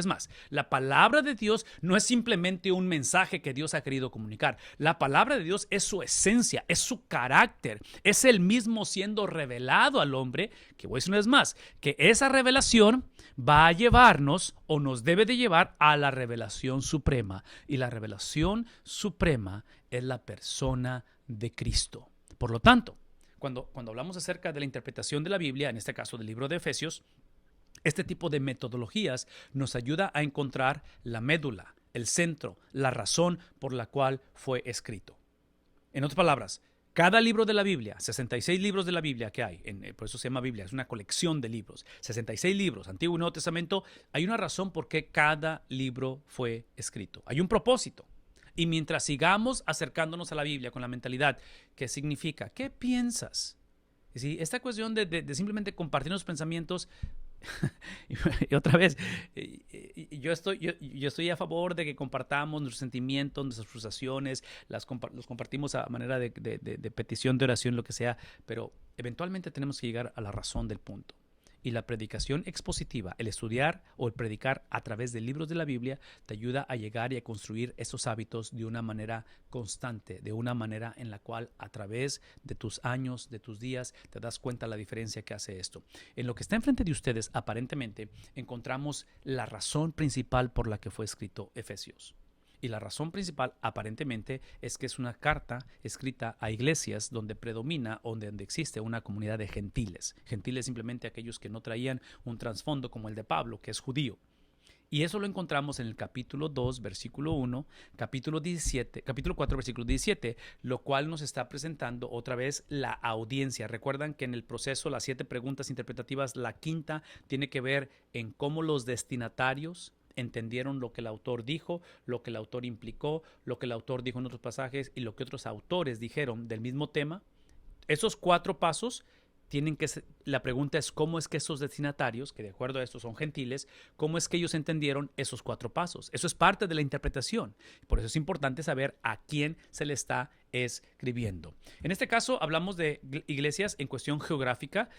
más, la palabra de Dios no es simplemente un mensaje que Dios ha querido comunicar. La palabra de Dios es su esencia, es su carácter, es el mismo siendo revelado al hombre, que voy a decir una vez más, que esa revelación va a llevarnos o nos debe de llevar a la revelación suprema. Y la revelación suprema es la persona de Cristo. Por lo tanto, cuando hablamos acerca de la interpretación de la Biblia, en este caso del libro de Efesios, este tipo de metodologías nos ayuda a encontrar la médula, el centro, la razón por la cual fue escrito. En otras palabras, cada libro de la Biblia, 66 libros de la Biblia que hay, por eso se llama Biblia, es una colección de libros, 66 libros, Antiguo y Nuevo Testamento, hay una razón por qué cada libro fue escrito. Hay un propósito. Y mientras sigamos acercándonos a la Biblia con la mentalidad, ¿qué significa? ¿Qué piensas? ¿Sí? Esta cuestión de simplemente compartir los pensamientos, y otra vez, yo estoy a favor de que compartamos nuestros sentimientos, nuestras frustraciones, los compartimos a manera de petición, de oración, lo que sea, pero eventualmente tenemos que llegar a la razón del punto. Y la predicación expositiva, el estudiar o el predicar a través de libros de la Biblia, te ayuda a llegar y a construir esos hábitos de una manera constante, de una manera en la cual a través de tus años, de tus días, te das cuenta la diferencia que hace esto. En lo que está enfrente de ustedes, aparentemente, encontramos la razón principal por la que fue escrito Efesios. Y la razón principal, aparentemente, es que es una carta escrita a iglesias donde predomina o donde existe una comunidad de gentiles. Gentiles simplemente aquellos que no traían un trasfondo como el de Pablo, que es judío. Y eso lo encontramos en el capítulo 2, versículo 1, capítulo 4, versículo 17, lo cual nos está presentando otra vez la audiencia. Recuerdan que en el proceso, las 7 preguntas interpretativas, la quinta tiene que ver en cómo los destinatarios entendieron lo que el autor dijo, lo que el autor implicó, lo que el autor dijo en otros pasajes y lo que otros autores dijeron del mismo tema. Esos 4 pasos tienen que ser, la pregunta es cómo es que esos destinatarios, que de acuerdo a esto son gentiles, cómo es que ellos entendieron esos 4 pasos. Eso es parte de la interpretación. Por eso es importante saber a quién se le está escribiendo. En este caso hablamos de iglesias en cuestión geográfica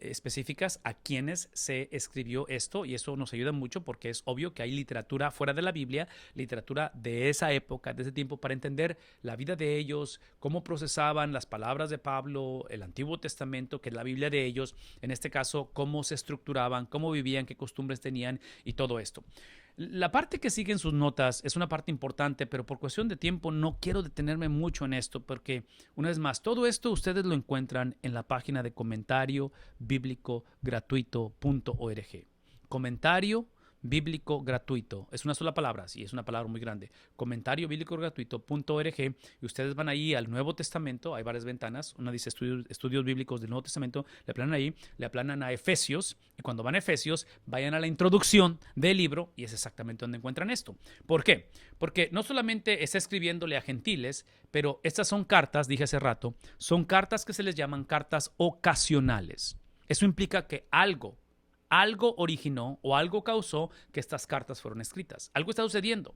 específicas a quienes se escribió esto, y eso nos ayuda mucho porque es obvio que hay literatura fuera de la Biblia, literatura de esa época, de ese tiempo, para entender la vida de ellos, cómo procesaban las palabras de Pablo, el Antiguo Testamento, que es la Biblia de ellos, en este caso, cómo se estructuraban, cómo vivían, qué costumbres tenían y todo esto. La parte que sigue en sus notas es una parte importante, pero por cuestión de tiempo no quiero detenerme mucho en esto porque, una vez más, todo esto ustedes lo encuentran en la página de comentariobiblicogratuito.org. Comentario bíblico gratuito. Es una sola palabra, sí, es una palabra muy grande. Comentario bíblico gratuito.org, y ustedes van ahí al Nuevo Testamento, hay varias ventanas, una dice estudios bíblicos del Nuevo Testamento, le aplanan ahí, le aplanan a Efesios, y cuando van a Efesios, vayan a la introducción del libro, y es exactamente donde encuentran esto. ¿Por qué? Porque no solamente está escribiéndole a gentiles, pero estas son cartas, dije hace rato, son cartas que se les llaman cartas ocasionales. Eso implica que algo originó o algo causó que estas cartas fueron escritas. Algo está sucediendo.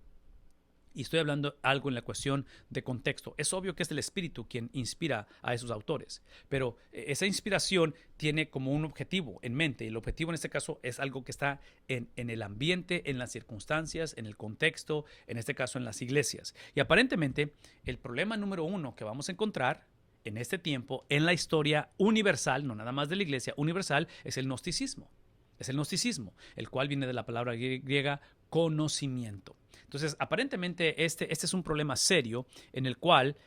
Y estoy hablando algo en la cuestión de contexto. Es obvio que es el Espíritu quien inspira a esos autores, pero esa inspiración tiene como un objetivo en mente, y el objetivo en este caso es algo que está en el ambiente, en las circunstancias, en el contexto, en este caso en las iglesias. Y aparentemente el problema número 1 que vamos a encontrar en este tiempo, en la historia universal, no nada más de la iglesia, universal, es el gnosticismo. Es el gnosticismo, el cual viene de la palabra griega conocimiento. Entonces, aparentemente este es un problema serio en el cual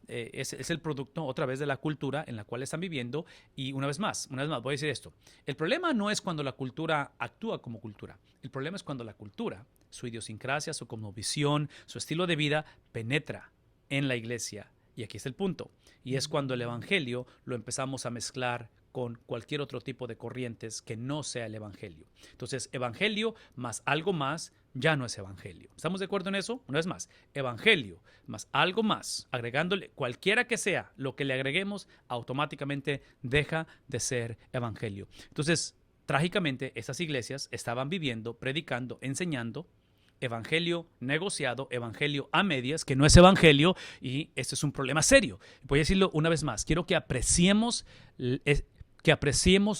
es el producto otra vez de la cultura en la cual están viviendo. Y una vez más, voy a decir esto. El problema no es cuando la cultura actúa como cultura. El problema es cuando la cultura, su idiosincrasia, su cosmovisión, su estilo de vida penetra en la iglesia. Y aquí está el punto. Y es cuando el evangelio lo empezamos a mezclar con cualquier otro tipo de corrientes que no sea el evangelio. Entonces, evangelio más algo más ya no es evangelio. ¿Estamos de acuerdo en eso? Una vez más, evangelio más algo más, agregándole cualquiera que sea lo que le agreguemos, automáticamente deja de ser evangelio. Entonces, trágicamente, estas iglesias estaban viviendo, predicando, enseñando evangelio negociado, evangelio a medias, que no es evangelio, y este es un problema serio. Voy a decirlo una vez más. Quiero que apreciemos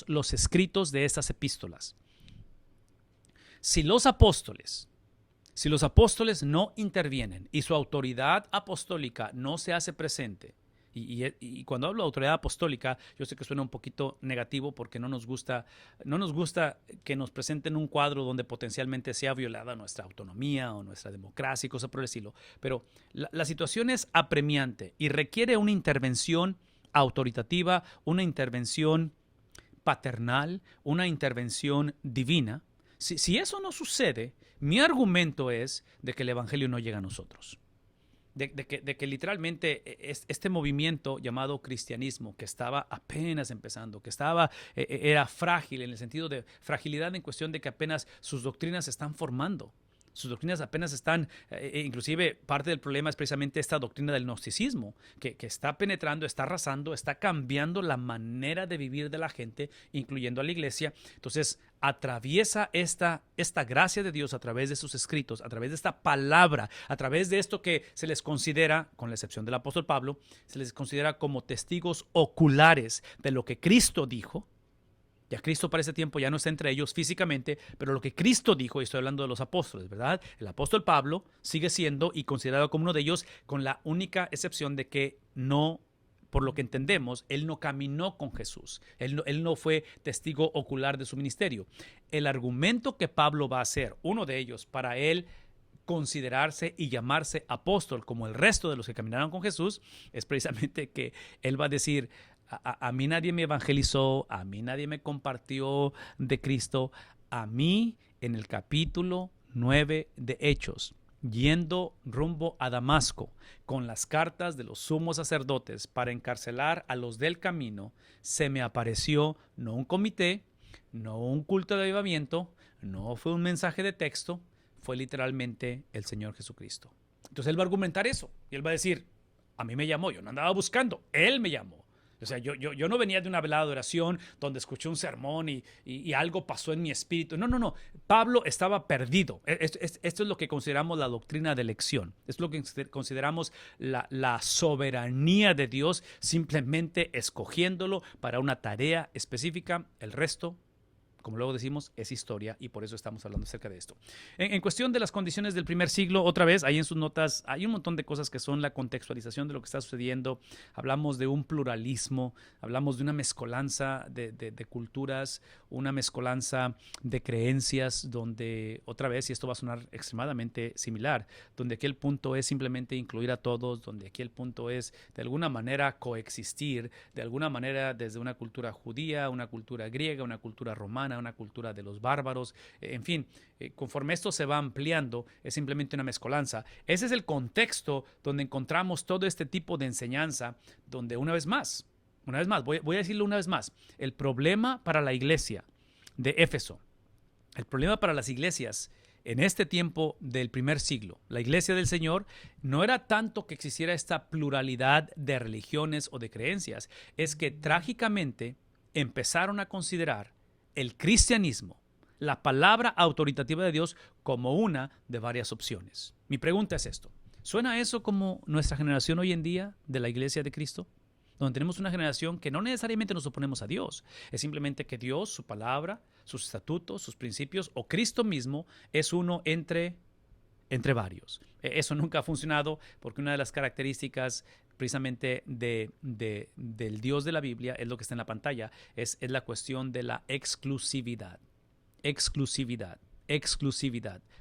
los escritos de estas epístolas. Si los apóstoles no intervienen y su autoridad apostólica no se hace presente, y cuando hablo de autoridad apostólica, yo sé que suena un poquito negativo porque no nos gusta que nos presenten un cuadro donde potencialmente sea violada nuestra autonomía o nuestra democracia y cosas por el estilo. Pero la situación es apremiante y requiere una intervención autoritativa, una intervención paternal, una intervención divina. Si eso no sucede, mi argumento es de que el evangelio no llega a nosotros. De que literalmente este movimiento llamado cristianismo, que estaba apenas empezando, que era frágil en el sentido de fragilidad en cuestión de que apenas sus doctrinas se están formando. Sus doctrinas apenas están, inclusive parte del problema es precisamente esta doctrina del gnosticismo, que está penetrando, está arrasando, está cambiando la manera de vivir de la gente, incluyendo a la iglesia. Entonces, atraviesa esta gracia de Dios a través de sus escritos, a través de esta palabra, a través de esto que se les considera, con la excepción del apóstol Pablo, se les considera como testigos oculares de lo que Cristo dijo. Ya Cristo para ese tiempo ya no está entre ellos físicamente, pero lo que Cristo dijo, y estoy hablando de los apóstoles, ¿verdad? El apóstol Pablo sigue siendo y considerado como uno de ellos, con la única excepción de que no, por lo que entendemos, él no caminó con Jesús. Él no fue testigo ocular de su ministerio. El argumento que Pablo va a hacer, uno de ellos, para él considerarse y llamarse apóstol como el resto de los que caminaron con Jesús, es precisamente que él va a decir: a mí nadie me evangelizó, a mí nadie me compartió de Cristo. A mí, en el capítulo 9 de Hechos, yendo rumbo a Damasco con las cartas de los sumos sacerdotes para encarcelar a los del camino, se me apareció no un comité, no un culto de avivamiento, no fue un mensaje de texto, fue literalmente el Señor Jesucristo. Entonces él va a argumentar eso y él va a decir: a mí me llamó, yo no andaba buscando, él me llamó. O sea, yo no venía de una velada de oración donde escuché un sermón y algo pasó en mi espíritu. No. Pablo estaba perdido. Esto es lo que consideramos la doctrina de elección. Esto es lo que consideramos la soberanía de Dios, simplemente escogiéndolo para una tarea específica. El resto, como luego decimos, es historia, y por eso estamos hablando acerca de esto. En cuestión de las condiciones del primer siglo, otra vez, ahí en sus notas hay un montón de cosas que son la contextualización de lo que está sucediendo. Hablamos de un pluralismo, hablamos de una mezcolanza de culturas, una mezcolanza de creencias, donde, otra vez, y esto va a sonar extremadamente similar, donde aquí el punto es simplemente incluir a todos, donde aquí el punto es, de alguna manera, coexistir, de alguna manera, desde una cultura judía, una cultura griega, una cultura romana, una cultura de los bárbaros, en fin, conforme esto se va ampliando, es simplemente una mezcolanza. Ese es el contexto donde encontramos todo este tipo de enseñanza, donde una vez más, voy a decirlo una vez más, el problema para la iglesia de Éfeso, el problema para las iglesias en este tiempo del primer siglo, la iglesia del Señor, no era tanto que existiera esta pluralidad de religiones o de creencias, es que trágicamente empezaron a considerar el cristianismo, la palabra autoritativa de Dios, como una de varias opciones. Mi pregunta es esto: ¿suena eso como nuestra generación hoy en día de la iglesia de Cristo? Donde tenemos una generación que no necesariamente nos oponemos a Dios, es simplemente que Dios, su palabra, sus estatutos, sus principios o Cristo mismo es uno entre varios. Eso nunca ha funcionado, porque una de las características precisamente del Dios de la Biblia, es lo que está en la pantalla, es la cuestión de la exclusividad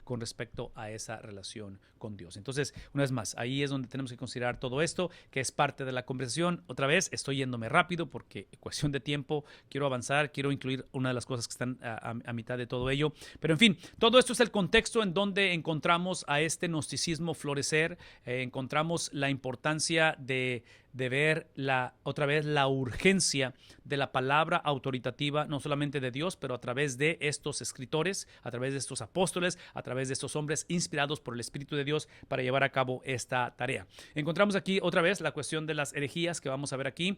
con respecto a esa relación con Dios. Entonces, una vez más, ahí es donde tenemos que considerar todo esto, que es parte de la conversación. Otra vez, estoy yéndome rápido porque cuestión de tiempo, quiero avanzar, quiero incluir una de las cosas que están a mitad de todo ello. Pero en fin, todo esto es el contexto en donde encontramos a este gnosticismo florecer, encontramos la importancia de de ver otra vez la urgencia de la palabra autoritativa, no solamente de Dios, pero a través de estos escritores, a través de estos apóstoles, a través de estos hombres inspirados por el Espíritu de Dios para llevar a cabo esta tarea. Encontramos aquí otra vez la cuestión de las herejías que vamos a ver aquí.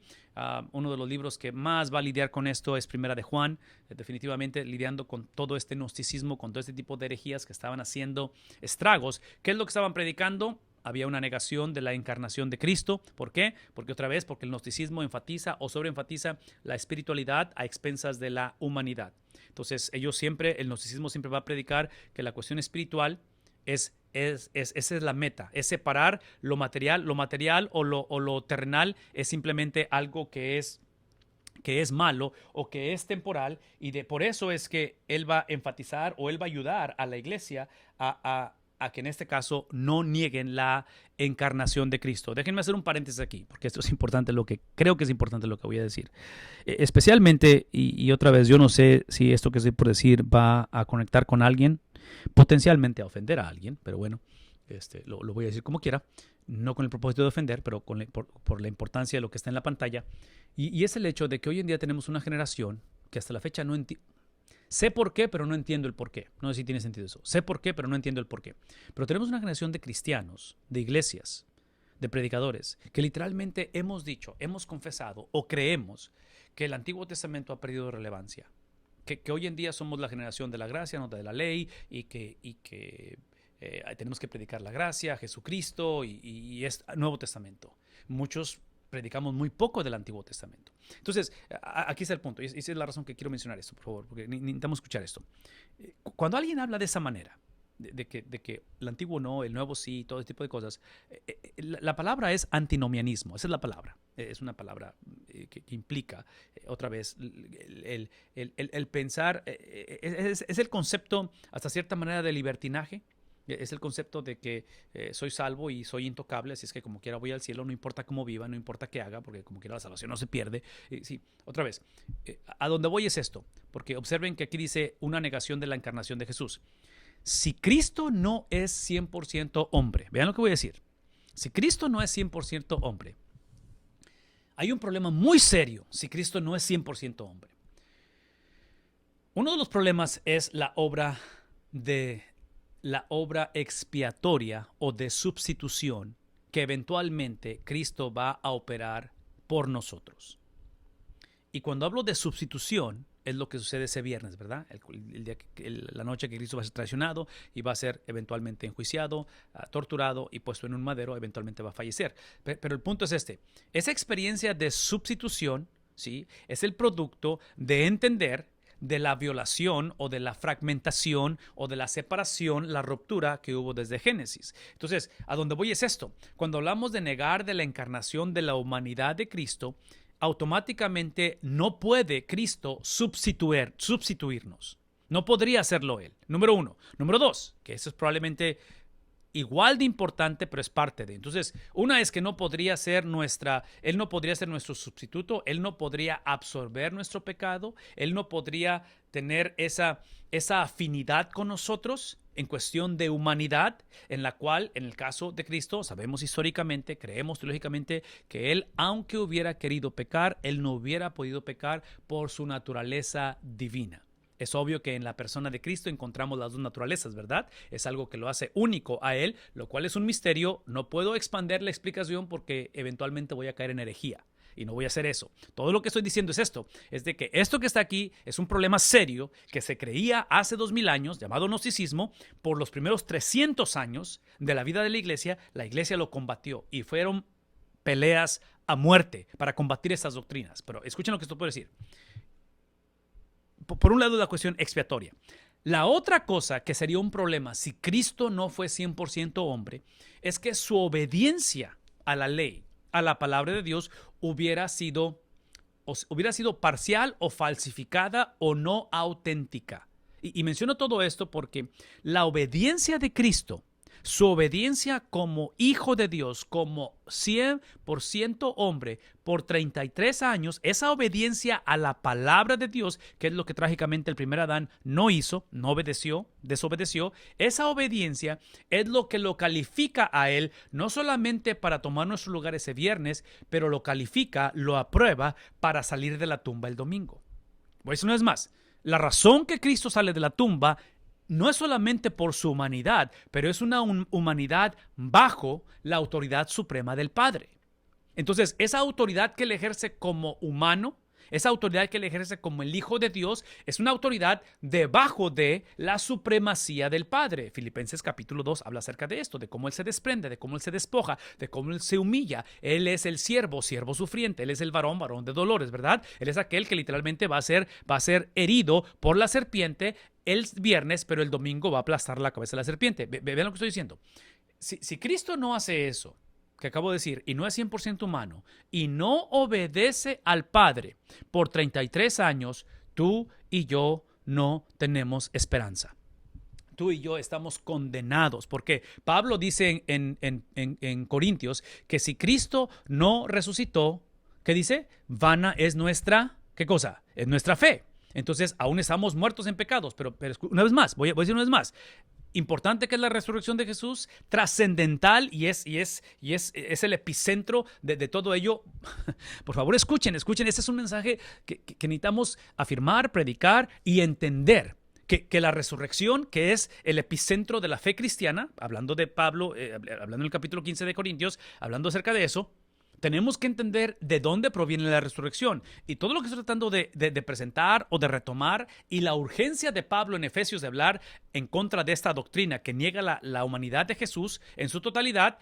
Uno de los libros que más va a lidiar con esto es Primera de Juan, definitivamente lidiando con todo este gnosticismo, con todo este tipo de herejías que estaban haciendo estragos. ¿Qué es lo que estaban predicando? Había una negación de la encarnación de Cristo. ¿Por qué? Porque el gnosticismo enfatiza o sobreenfatiza la espiritualidad a expensas de la humanidad. Entonces, el gnosticismo siempre va a predicar que la cuestión espiritual esa es la meta, es separar lo material o lo terrenal es simplemente algo que es malo o que es temporal, y por eso es que él va a enfatizar o él va a ayudar a la iglesia a que en este caso no nieguen la encarnación de Cristo. Déjenme hacer un paréntesis aquí, porque esto es importante, creo que es importante lo que voy a decir. Especialmente, y otra vez, yo no sé si esto que estoy por decir va a conectar con alguien, potencialmente a ofender a alguien, pero bueno, lo voy a decir como quiera, no con el propósito de ofender, pero por la importancia de lo que está en la pantalla. Y es el hecho de que hoy en día tenemos una generación que hasta la fecha no entiende. Sé por qué, pero no entiendo el por qué. No sé si tiene sentido eso. Sé por qué, pero no entiendo el por qué. Pero tenemos una generación de cristianos, de iglesias, de predicadores, que literalmente hemos dicho, hemos confesado o creemos que el Antiguo Testamento ha perdido relevancia. Que hoy en día somos la generación de la gracia, no de la ley, y que tenemos que predicar la gracia, Jesucristo y es Nuevo Testamento. Muchos predicamos muy poco del Antiguo Testamento. Entonces, aquí está el punto, y esa es la razón que quiero mencionar esto, por favor, porque necesitamos escuchar esto. Cuando alguien habla de esa manera, de que el Antiguo no, el Nuevo sí, todo ese tipo de cosas, la palabra es antinomianismo, esa es la palabra. Es una palabra que implica, otra vez, el pensar, es el concepto, hasta cierta manera, de libertinaje. Es el concepto de que soy salvo y soy intocable, así es que como quiera voy al cielo, no importa cómo viva, no importa qué haga, porque como quiera la salvación no se pierde. Sí, otra vez, a donde voy es esto, porque observen que aquí dice una negación de la encarnación de Jesús. Si Cristo no es 100% hombre, vean lo que voy a decir. Si Cristo no es 100% hombre, hay un problema muy serio si Cristo no es 100% hombre. Uno de los problemas es la obra expiatoria o de substitución que eventualmente Cristo va a operar por nosotros. Y cuando hablo de substitución, es lo que sucede ese viernes, ¿verdad? La noche que Cristo va a ser traicionado y va a ser eventualmente enjuiciado, torturado y puesto en un madero, eventualmente va a fallecer. Pero el punto es este. Esa experiencia de substitución, ¿sí?, es el producto de entender de la violación o de la fragmentación o de la separación, la ruptura que hubo desde Génesis. Entonces, a donde voy es esto. Cuando hablamos de negar de la encarnación de la humanidad de Cristo, automáticamente no puede Cristo sustituirnos. No podría hacerlo Él. Número uno. Número dos, que eso es probablemente igual de importante, pero es parte de. Entonces, una es que Él no podría ser nuestro sustituto, Él no podría absorber nuestro pecado, Él no podría tener esa afinidad con nosotros en cuestión de humanidad, en la cual, en el caso de Cristo, sabemos históricamente, creemos teológicamente que Él, aunque hubiera querido pecar, Él no hubiera podido pecar por su naturaleza divina. Es obvio que en la persona de Cristo encontramos las dos naturalezas, ¿verdad? Es algo que lo hace único a Él, lo cual es un misterio. No puedo expandir la explicación porque eventualmente voy a caer en herejía. Y no voy a hacer eso. Todo lo que estoy diciendo es esto. Es de que esto que está aquí es un problema serio que se creía hace 2000 años, llamado gnosticismo. Por los primeros 300 años de la vida de la iglesia lo combatió. Y fueron peleas a muerte para combatir estas doctrinas. Pero escuchen lo que esto puede decir. Por un lado, la cuestión expiatoria. La otra cosa que sería un problema si Cristo no fue 100% hombre es que su obediencia a la ley, a la palabra de Dios, hubiera sido parcial o falsificada o no auténtica. Y menciono todo esto porque la obediencia de Cristo Su obediencia como hijo de Dios, como 100% hombre, por 33 años, esa obediencia a la palabra de Dios, que es lo que trágicamente el primer Adán no hizo, no obedeció, desobedeció, esa obediencia es lo que lo califica a él, no solamente para tomar nuestro lugar ese viernes, pero lo califica, lo aprueba para salir de la tumba el domingo. Voy a decir una vez más, la razón que Cristo sale de la tumba no es solamente por su humanidad, pero es una humanidad bajo la autoridad suprema del Padre. Entonces, esa autoridad que él ejerce como humano, esa autoridad que él ejerce como el Hijo de Dios, es una autoridad debajo de la supremacía del Padre. Filipenses capítulo 2 habla acerca de esto, de cómo él se desprende, de cómo él se despoja, de cómo él se humilla. Él es el siervo, siervo sufriente. Él es el varón, varón de dolores, ¿verdad? Él es aquel que literalmente va a ser herido por la serpiente el viernes, pero el domingo va a aplastar la cabeza de la serpiente. Vean lo que estoy diciendo. Si Cristo no hace eso, que acabo de decir, y no es 100% humano, y no obedece al Padre por 33 años, tú y yo no tenemos esperanza. Tú y yo estamos condenados, porque Pablo dice en Corintios que si Cristo no resucitó, ¿qué dice? Vana es nuestra, ¿qué cosa? Es nuestra fe. Entonces, aún estamos muertos en pecados, pero una vez más, voy a decir una vez más. Importante que es la resurrección de Jesús, trascendental y es el epicentro de todo ello. Por favor, escuchen. Este es un mensaje que necesitamos afirmar, predicar y entender. Que la resurrección, que es el epicentro de la fe cristiana, hablando de Pablo, hablando en el capítulo 15 de Corintios, hablando acerca de eso, tenemos que entender de dónde proviene la resurrección. Y todo lo que estoy tratando de presentar o de retomar, y la urgencia de Pablo en Efesios de hablar en contra de esta doctrina que niega la humanidad de Jesús en su totalidad,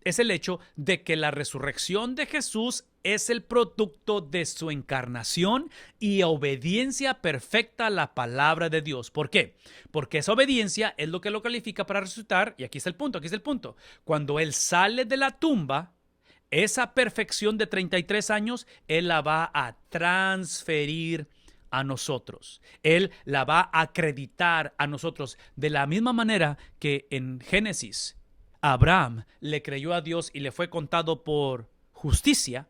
es el hecho de que la resurrección de Jesús es el producto de su encarnación y obediencia perfecta a la palabra de Dios. ¿Por qué? Porque esa obediencia es lo que lo califica para resucitar. Y aquí está el punto. Cuando Él sale de la tumba, esa perfección de 33 años, Él la va a transferir a nosotros. Él la va a acreditar a nosotros de la misma manera que en Génesis Abraham le creyó a Dios y le fue contado por justicia.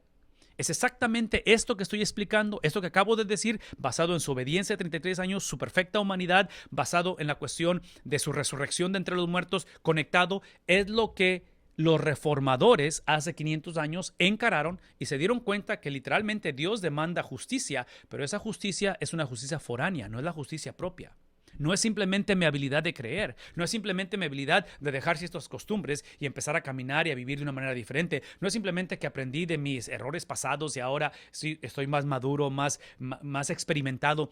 Es exactamente esto que estoy explicando, esto que acabo de decir, basado en su obediencia de 33 años, su perfecta humanidad, basado en la cuestión de su resurrección de entre los muertos, conectado, es lo que los reformadores hace 500 años encararon y se dieron cuenta que literalmente Dios demanda justicia, pero esa justicia es una justicia foránea, no es la justicia propia. No es simplemente mi habilidad de creer, no es simplemente mi habilidad de dejar ciertas costumbres y empezar a caminar y a vivir de una manera diferente. No es simplemente que aprendí de mis errores pasados y ahora sí estoy más maduro, más experimentado.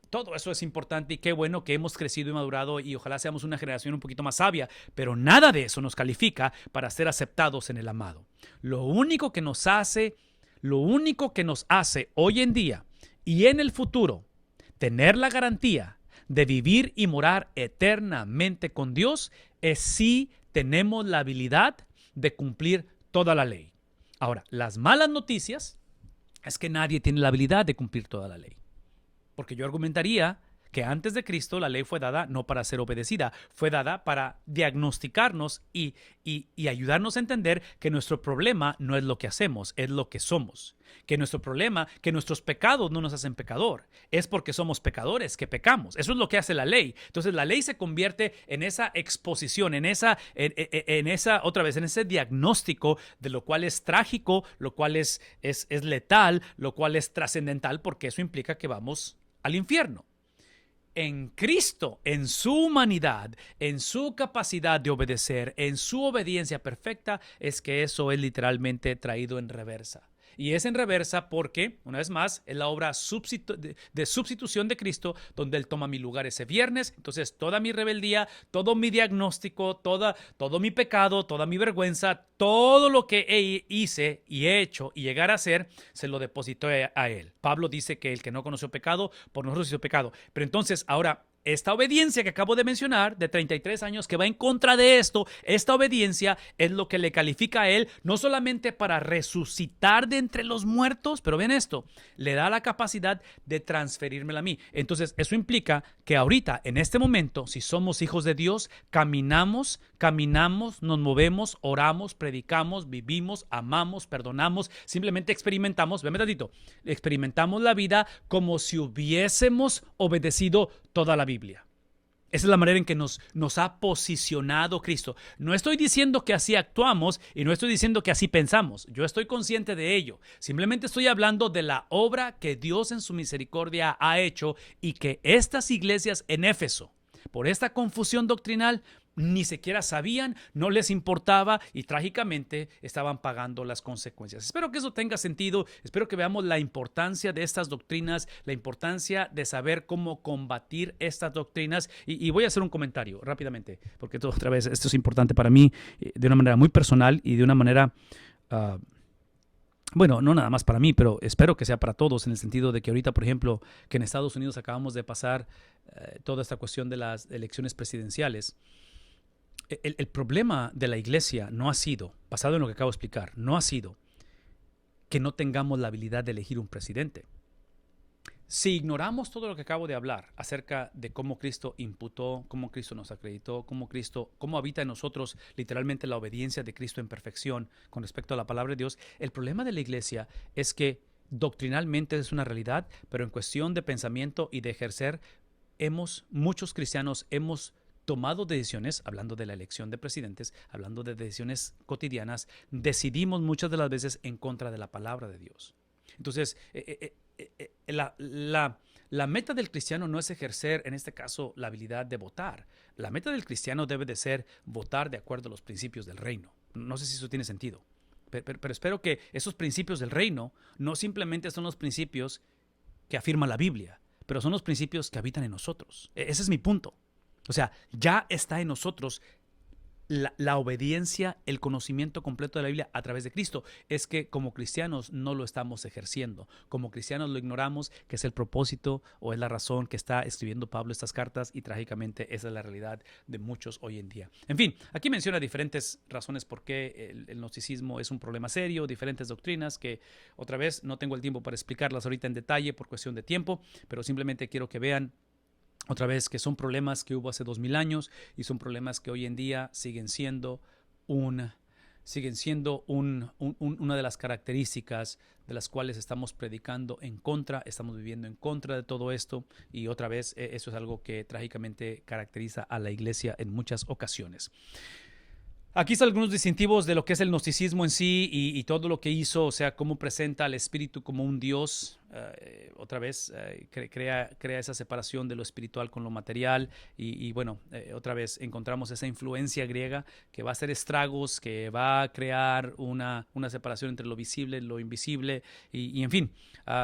Todo eso es importante y qué bueno que hemos crecido y madurado y ojalá seamos una generación un poquito más sabia, pero nada de eso nos califica para ser aceptados en el amado. Lo único que nos hace hoy en día y en el futuro tener la garantía de vivir y morar eternamente con Dios es si tenemos la habilidad de cumplir toda la ley. Ahora, las malas noticias es que nadie tiene la habilidad de cumplir toda la ley. Porque yo argumentaría que antes de Cristo la ley fue dada no para ser obedecida, fue dada para diagnosticarnos y ayudarnos a entender que nuestro problema no es lo que hacemos, es lo que somos. Que nuestro problema, que nuestros pecados no nos hacen pecador, es porque somos pecadores, que pecamos. Eso es lo que hace la ley. Entonces la ley se convierte en esa exposición, en ese diagnóstico de lo cual es trágico, lo cual es letal, lo cual es trascendental, porque eso implica que vamos al infierno. En Cristo, en su humanidad, en su capacidad de obedecer, en su obediencia perfecta, es que eso es literalmente traído en reversa. Y es en reversa porque, una vez más, es la obra de sustitución de Cristo, donde Él toma mi lugar ese viernes. Entonces, toda mi rebeldía, todo mi diagnóstico, todo mi pecado, toda mi vergüenza, todo lo que hice y he hecho y llegar a hacer, se lo depositó a Él. Pablo dice que el que no conoció pecado, por nosotros hizo pecado. Pero entonces, ahora, esta obediencia que acabo de mencionar, de 33 años, que va en contra de esto, esta obediencia es lo que le califica a él, no solamente para resucitar de entre los muertos, pero ven esto, le da la capacidad de transferírmela a mí. Entonces, eso implica que ahorita, en este momento, si somos hijos de Dios, caminamos, nos movemos, oramos, predicamos, vivimos, amamos, perdonamos, simplemente experimentamos, ven tantito, experimentamos la vida como si hubiésemos obedecido toda la Biblia. Esa es la manera en que nos ha posicionado Cristo. No estoy diciendo que así actuamos y no estoy diciendo que así pensamos. Yo estoy consciente de ello. Simplemente estoy hablando de la obra que Dios en su misericordia ha hecho y que estas iglesias en Éfeso, por esta confusión doctrinal, ni siquiera sabían, no les importaba y trágicamente estaban pagando las consecuencias. Espero que eso tenga sentido, espero que veamos la importancia de estas doctrinas, la importancia de saber cómo combatir estas doctrinas y voy a hacer un comentario rápidamente, porque otra vez esto es importante para mí de una manera muy personal y de una manera... bueno, no nada más para mí, pero espero que sea para todos en el sentido de que ahorita, por ejemplo, que en Estados Unidos acabamos de pasar toda esta cuestión de las elecciones presidenciales. El problema de la iglesia no ha sido, basado en lo que acabo de explicar, no ha sido que no tengamos la habilidad de elegir un presidente. Si ignoramos todo lo que acabo de hablar acerca de cómo Cristo imputó, cómo Cristo nos acreditó, cómo habita en nosotros literalmente la obediencia de Cristo en perfección con respecto a la palabra de Dios, el problema de la iglesia es que doctrinalmente es una realidad, pero en cuestión de pensamiento y de ejercer, muchos cristianos hemos tomado decisiones, hablando de la elección de presidentes, hablando de decisiones cotidianas, decidimos muchas de las veces en contra de la palabra de Dios. Entonces, la meta del cristiano no es ejercer, en este caso, la habilidad de votar. La meta del cristiano debe de ser votar de acuerdo a los principios del reino. No sé si eso tiene sentido, pero espero que esos principios del reino no simplemente son los principios que afirma la Biblia, pero son los principios que habitan en nosotros. Ese es mi punto. O sea, ya está en nosotros la obediencia, el conocimiento completo de la Biblia a través de Cristo. Es que como cristianos no lo estamos ejerciendo. Como cristianos lo ignoramos, que es el propósito o es la razón que está escribiendo Pablo estas cartas y trágicamente esa es la realidad de muchos hoy en día. En fin, aquí menciona diferentes razones por qué el gnosticismo es un problema serio, diferentes doctrinas que otra vez no tengo el tiempo para explicarlas ahorita en detalle por cuestión de tiempo, pero simplemente quiero que vean otra vez que son problemas que hubo hace 2000 años y son problemas que hoy en día siguen siendo una de las características de las cuales estamos predicando en contra, estamos viviendo en contra de todo esto y otra vez eso es algo que trágicamente caracteriza a la iglesia en muchas ocasiones. Aquí están algunos distintivos de lo que es el gnosticismo en sí y todo lo que hizo, o sea, cómo presenta al espíritu como un Dios. Otra vez, crea esa separación de lo espiritual con lo material y bueno, otra vez encontramos esa influencia griega que va a hacer estragos, que va a crear una separación entre lo visible y lo invisible y en fin.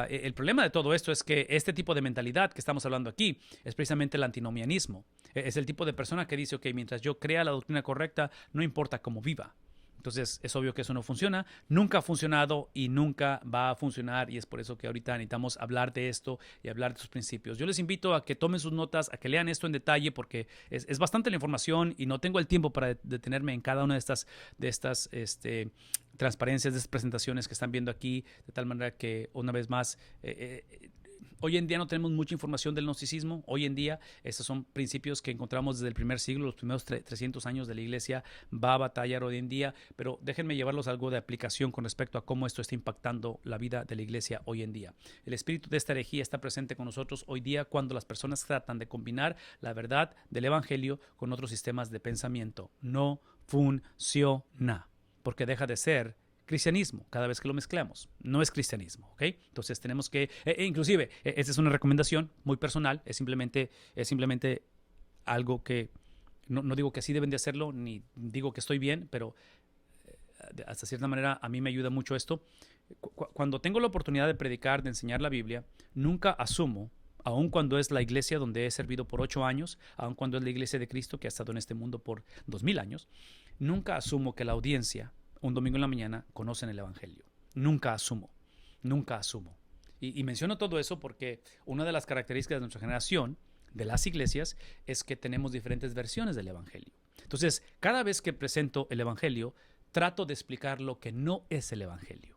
El problema de todo esto es que este tipo de mentalidad que estamos hablando aquí es precisamente el antinomianismo. Es el tipo de persona que dice, ok, mientras yo crea la doctrina correcta, no importa cómo viva. Entonces es obvio que eso no funciona, nunca ha funcionado y nunca va a funcionar y es por eso que ahorita necesitamos hablar de esto y hablar de sus principios. Yo les invito a que tomen sus notas, a que lean esto en detalle porque es bastante la información y no tengo el tiempo para detenerme en cada una de estas transparencias, de estas presentaciones que están viendo aquí, de tal manera que una vez más... hoy en día no tenemos mucha información del gnosticismo. Hoy en día estos son principios que encontramos desde el primer siglo, los primeros 300 años de la iglesia va a batallar hoy en día, pero déjenme llevarlos a algo de aplicación con respecto a cómo esto está impactando la vida de la iglesia hoy en día. El espíritu de esta herejía está presente con nosotros hoy día cuando las personas tratan de combinar la verdad del evangelio con otros sistemas de pensamiento. No funciona, porque deja de ser cristianismo cada vez que lo mezclamos. No es cristianismo, ¿ok? Entonces tenemos que, inclusive, esta es una recomendación muy personal, es simplemente algo que, no digo que así deben de hacerlo, ni digo que estoy bien, pero hasta cierta manera a mí me ayuda mucho esto. Cuando tengo la oportunidad de predicar, de enseñar la Biblia, nunca asumo, aun cuando es la iglesia donde he servido por 8 años, aun cuando es la iglesia de Cristo que ha estado en este mundo por 2000 años, nunca asumo que la audiencia un domingo en la mañana conocen el evangelio. Nunca asumo. Y menciono todo eso porque una de las características de nuestra generación, de las iglesias es que tenemos diferentes versiones del Evangelio. Entonces, cada vez que presento el Evangelio, trato de explicar lo que no es el Evangelio.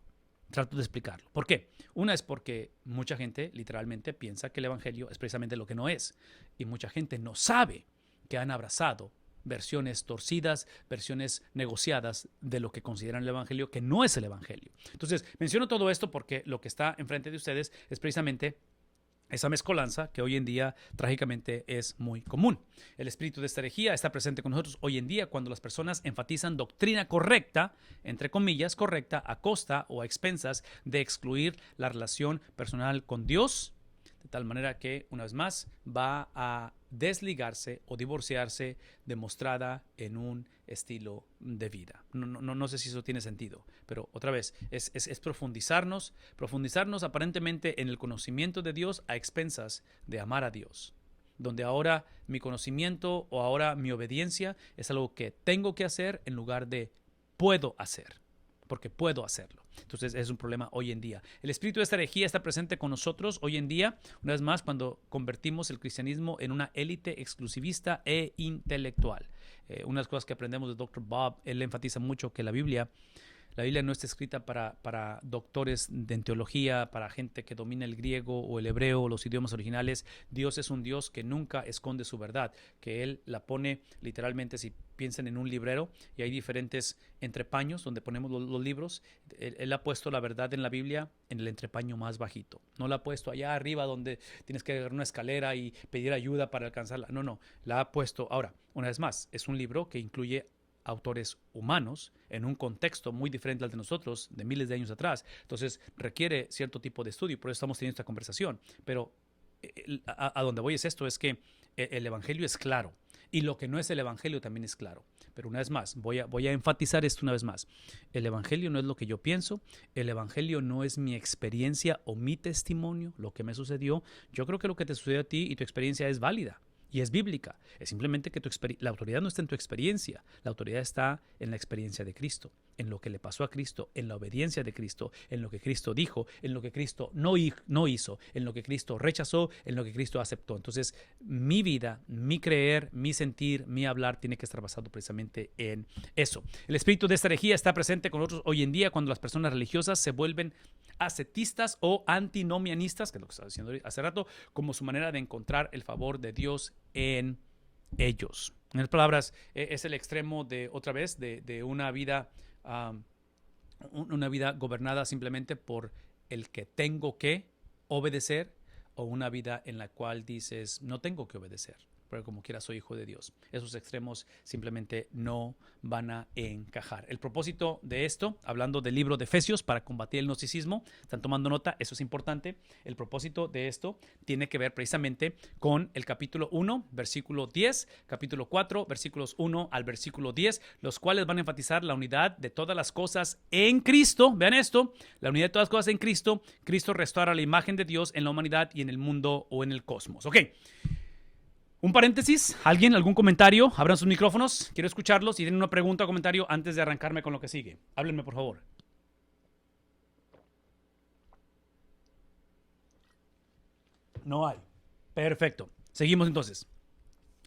Trato de explicarlo. ¿Por qué? Una es porque mucha gente literalmente piensa que el Evangelio es precisamente lo que no es. Y mucha gente no sabe que han abrazado versiones torcidas, versiones negociadas de lo que consideran el Evangelio, que no es el Evangelio. Entonces, menciono todo esto porque lo que está enfrente de ustedes es precisamente esa mezcolanza que hoy en día trágicamente es muy común. El espíritu de esta herejía está presente con nosotros hoy en día cuando las personas enfatizan doctrina correcta, entre comillas, correcta, a costa o a expensas de excluir la relación personal con Dios, de tal manera que, una vez más, va a desligarse o divorciarse demostrada en un estilo de vida. No sé si eso tiene sentido, pero otra vez, es profundizarnos aparentemente en el conocimiento de Dios a expensas de amar a Dios, donde ahora mi conocimiento o ahora mi obediencia es algo que tengo que hacer en lugar de puedo hacer, porque puedo hacerlo. Entonces es un problema hoy en día. El espíritu de esta herejía está presente con nosotros hoy en día, una vez más, cuando convertimos el cristianismo en una élite exclusivista e intelectual. Una de las cosas que aprendemos de Dr. Bob, él enfatiza mucho que la Biblia no está escrita para doctores en teología, para gente que domina el griego o el hebreo o los idiomas originales. Dios es un Dios que nunca esconde su verdad, que Él la pone literalmente, si piensan en un librero y hay diferentes entrepaños donde ponemos los libros, él ha puesto la verdad en la Biblia en el entrepaño más bajito. No la ha puesto allá arriba donde tienes que agarrar una escalera y pedir ayuda para alcanzarla. No, la ha puesto. Ahora, una vez más, es un libro que incluye autores humanos en un contexto muy diferente al de nosotros de miles de años atrás. Entonces requiere cierto tipo de estudio, por eso estamos teniendo esta conversación. Pero a donde voy es esto, es que el Evangelio es claro y lo que no es el Evangelio también es claro. Pero una vez más, voy a enfatizar esto una vez más. El Evangelio no es lo que yo pienso, el Evangelio no es mi experiencia o mi testimonio, lo que me sucedió. Yo creo que lo que te sucedió a ti y tu experiencia es válida. Y es bíblica. Es simplemente que la autoridad no está en tu experiencia. La autoridad está en la experiencia de Cristo, en lo que le pasó a Cristo, en la obediencia de Cristo, en lo que Cristo dijo, en lo que Cristo no hizo, en lo que Cristo rechazó, en lo que Cristo aceptó. Entonces, mi vida, mi creer, mi sentir, mi hablar tiene que estar basado precisamente en eso. El espíritu de esta herejía está presente con nosotros hoy en día cuando las personas religiosas se vuelven ascetistas o antinomianistas, que es lo que estaba diciendo hace rato, como su manera de encontrar el favor de Dios en ellos. En otras palabras, es el extremo de, otra vez, de una vida gobernada simplemente por el que tengo que obedecer, o una vida en la cual dices no tengo que obedecer, pero como quiera soy hijo de Dios. Esos extremos simplemente no van a encajar. El propósito de esto, hablando del libro de Efesios para combatir el gnosticismo, están tomando nota, eso es importante. El propósito de esto tiene que ver precisamente con el capítulo 1, versículo 10, capítulo 4, versículos 1 al versículo 10, los cuales van a enfatizar la unidad de todas las cosas en Cristo. Vean esto, la unidad de todas las cosas en Cristo. Cristo restaura la imagen de Dios en la humanidad y en el mundo o en el cosmos. Ok. Un paréntesis, ¿alguien, algún comentario? Abran sus micrófonos, quiero escucharlos y den una pregunta o comentario antes de arrancarme con lo que sigue. Háblenme, por favor. No hay. Perfecto. Seguimos entonces.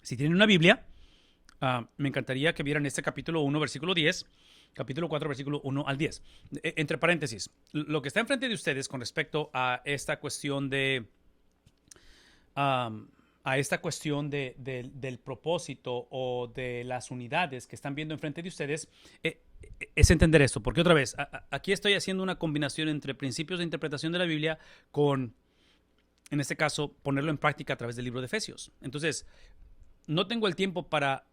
Si tienen una Biblia, me encantaría que vieran este capítulo 1, versículo 10, capítulo 4, versículo 1 al 10. Entre paréntesis, lo que está enfrente de ustedes con respecto a esta cuestión del propósito o de las unidades que están viendo enfrente de ustedes, es entender esto. Porque otra vez, aquí estoy haciendo una combinación entre principios de interpretación de la Biblia con, en este caso, ponerlo en práctica a través del libro de Efesios. Entonces, no tengo el tiempo para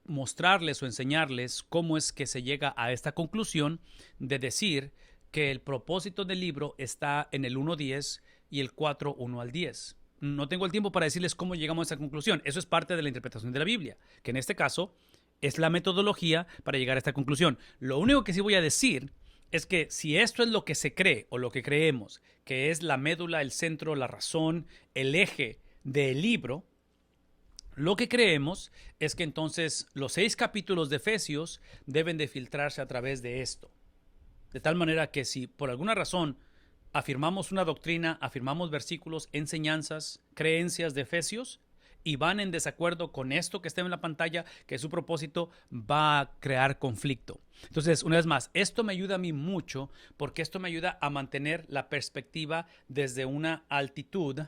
mostrarles o enseñarles cómo es que se llega a esta conclusión de decir que el propósito del libro está en el 1.10 y el 4.1 al 10. No tengo el tiempo para decirles cómo llegamos a esa conclusión. Eso es parte de la interpretación de la Biblia, que en este caso es la metodología para llegar a esta conclusión. Lo único que sí voy a decir es que si esto es lo que se cree o lo que creemos, que es la médula, el centro, la razón, el eje del libro, lo que creemos es que entonces los 6 capítulos de Efesios deben de filtrarse a través de esto. De tal manera que si por alguna razón afirmamos una doctrina, afirmamos versículos, enseñanzas, creencias de Efesios, y van en desacuerdo con esto que está en la pantalla, que es su propósito, va a crear conflicto. Entonces, una vez más, esto me ayuda a mí mucho porque esto me ayuda a mantener la perspectiva desde una altitud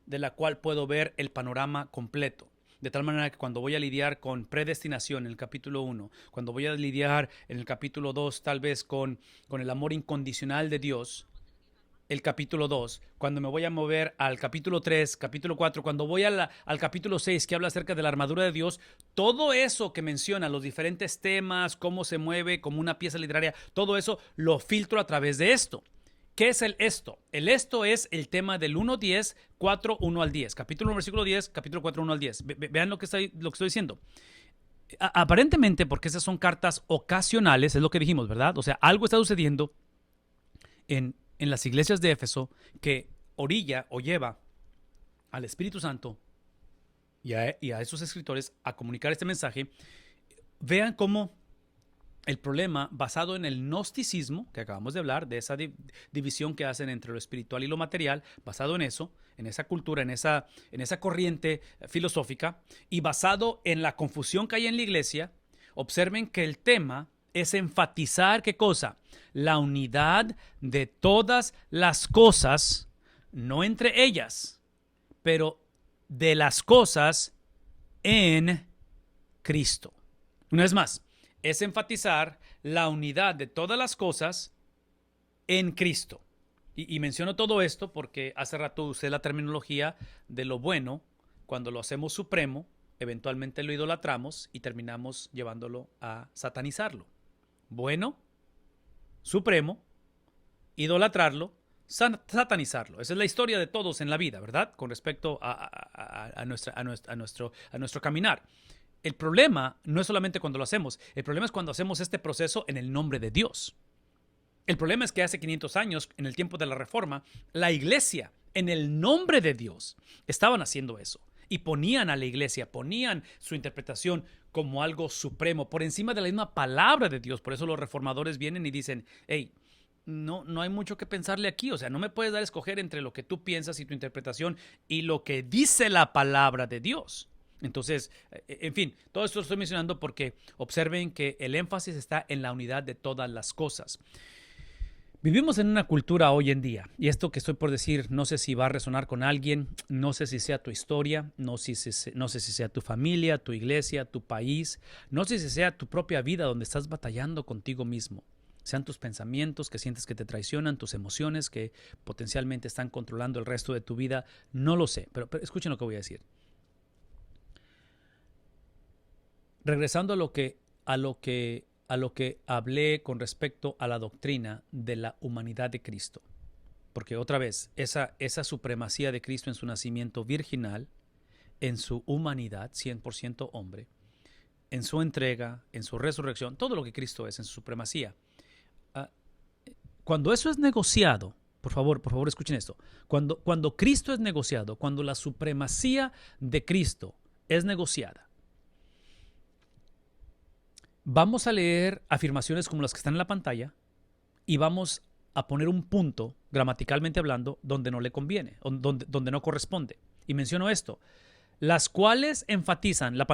de la cual puedo ver el panorama completo. De tal manera que cuando voy a lidiar con predestinación en el capítulo 1, cuando voy a lidiar en el capítulo 2 tal vez con el amor incondicional de Dios, el capítulo 2, cuando me voy a mover al capítulo 3, capítulo 4, cuando voy al capítulo 6 que habla acerca de la armadura de Dios, todo eso que menciona, los diferentes temas, cómo se mueve como una pieza literaria, todo eso lo filtro a través de esto. ¿Qué es el esto? El esto es el tema del 1:10, 4, 1 al 10. Capítulo 1, versículo 10, capítulo 4, 1 al 10. Vean lo que estoy diciendo. Aparentemente, porque esas son cartas ocasionales, es lo que dijimos, ¿verdad? O sea, algo está sucediendo en las iglesias de Éfeso que orilla o lleva al Espíritu Santo y a esos escritores a comunicar este mensaje. Vean cómo el problema basado en el gnosticismo, que acabamos de hablar, de esa división que hacen entre lo espiritual y lo material, basado en eso, en esa cultura, en esa corriente filosófica, y basado en la confusión que hay en la iglesia, observen que el tema es enfatizar, ¿qué cosa? La unidad de todas las cosas, no entre ellas, pero de las cosas en Cristo. Una vez más, es enfatizar la unidad de todas las cosas en Cristo. Y menciono todo esto porque hace rato usé la terminología de lo bueno. Cuando lo hacemos supremo, eventualmente lo idolatramos y terminamos llevándolo a satanizarlo. Bueno, supremo, idolatrarlo, satanizarlo. Esa es la historia de todos en la vida, ¿verdad? Con respecto a nuestro caminar. El problema no es solamente cuando lo hacemos, el problema es cuando hacemos este proceso en el nombre de Dios. El problema es que hace 500 años, en el tiempo de la Reforma, la iglesia, en el nombre de Dios, estaban haciendo eso. Y ponían a la iglesia, ponían su interpretación como algo supremo, por encima de la misma palabra de Dios. Por eso los reformadores vienen y dicen, hey, no hay mucho que pensarle aquí. O sea, no me puedes dar a escoger entre lo que tú piensas y tu interpretación y lo que dice la palabra de Dios. Entonces, en fin, todo esto lo estoy mencionando porque observen que el énfasis está en la unidad de todas las cosas. Vivimos en una cultura hoy en día, y esto que estoy por decir, no sé si va a resonar con alguien, no sé si sea tu historia, no sé si sea tu familia, tu iglesia, tu país, no sé si sea tu propia vida donde estás batallando contigo mismo. Sean tus pensamientos que sientes que te traicionan, tus emociones que potencialmente están controlando el resto de tu vida, no lo sé, pero escuchen lo que voy a decir. Regresando a lo que hablé con respecto a la doctrina de la humanidad de Cristo. Porque otra vez, esa supremacía de Cristo en su nacimiento virginal, en su humanidad, 100% hombre, en su entrega, en su resurrección, todo lo que Cristo es en su supremacía. Cuando eso es negociado, por favor escuchen esto, cuando Cristo es negociado, cuando la supremacía de Cristo es negociada, vamos a leer afirmaciones como las que están en la pantalla y vamos a poner un punto, gramaticalmente hablando, donde no le conviene, donde no corresponde. Y menciono esto, las cuales enfatizan la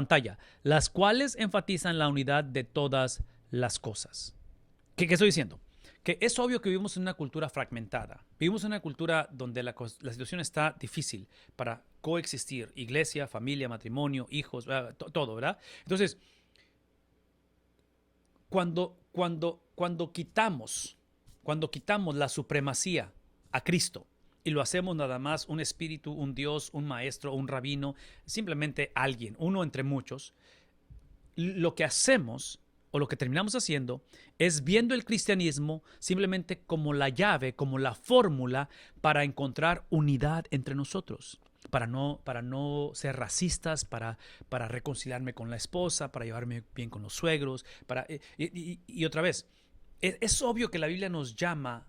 unidad de todas las cosas. ¿Qué estoy diciendo? Que es obvio que vivimos en una cultura fragmentada. Vivimos en una cultura donde la situación está difícil para coexistir. Iglesia, familia, matrimonio, hijos, todo, ¿verdad? Entonces, cuando quitamos la supremacía a Cristo y lo hacemos nada más un espíritu, un Dios, un maestro, un rabino, simplemente alguien, uno entre muchos, lo que hacemos o lo que terminamos haciendo es viendo el cristianismo simplemente como la llave, como la fórmula para encontrar unidad entre nosotros. Para no ser racistas, para reconciliarme con la esposa, para llevarme bien con los suegros. Y otra vez, es obvio que la Biblia nos llama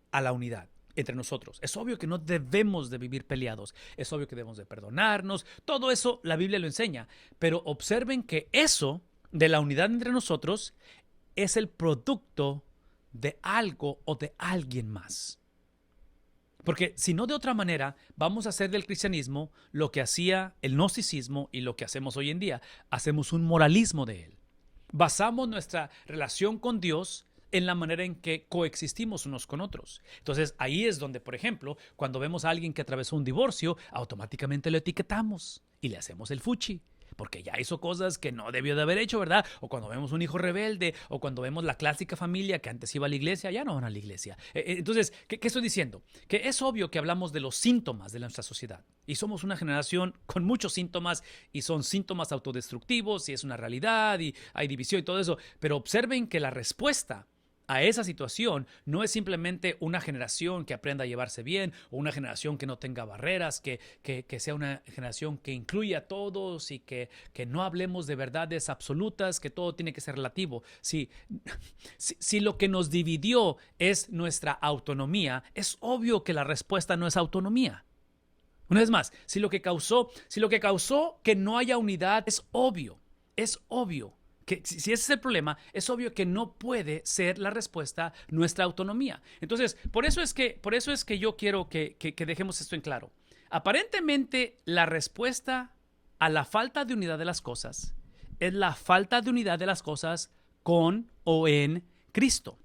a la unidad entre nosotros. Es obvio que no debemos de vivir peleados. Es obvio que debemos de perdonarnos. Todo eso la Biblia lo enseña. Pero observen que eso de la unidad entre nosotros es el producto de algo o de alguien más. Porque si no, de otra manera, vamos a hacer del cristianismo lo que hacía el gnosticismo y lo que hacemos hoy en día. Hacemos un moralismo de él. Basamos nuestra relación con Dios en la manera en que coexistimos unos con otros. Entonces, ahí es donde, por ejemplo, cuando vemos a alguien que atravesó un divorcio, automáticamente lo etiquetamos y le hacemos el fuchi, porque ya hizo cosas que no debió de haber hecho, ¿verdad? O cuando vemos un hijo rebelde, o cuando vemos la clásica familia que antes iba a la iglesia, ya no van a la iglesia. Entonces, ¿qué estoy diciendo? Que es obvio que hablamos de los síntomas de nuestra sociedad. Y somos una generación con muchos síntomas, y son síntomas autodestructivos, y es una realidad, y hay división y todo eso. Pero observen que la respuesta a esa situación no es simplemente una generación que aprenda a llevarse bien o una generación que no tenga barreras, que sea una generación que incluya a todos y que no hablemos de verdades absolutas, que todo tiene que ser relativo. Si lo que nos dividió es nuestra autonomía, es obvio que la respuesta no es autonomía. Una vez más, si lo que causó que no haya unidad es obvio que si ese es el problema, es obvio que no puede ser la respuesta nuestra autonomía. Entonces, por eso es que yo quiero que dejemos esto en claro. Aparentemente, la respuesta a la falta de unidad de las cosas es la falta de unidad de las cosas con o en Cristo.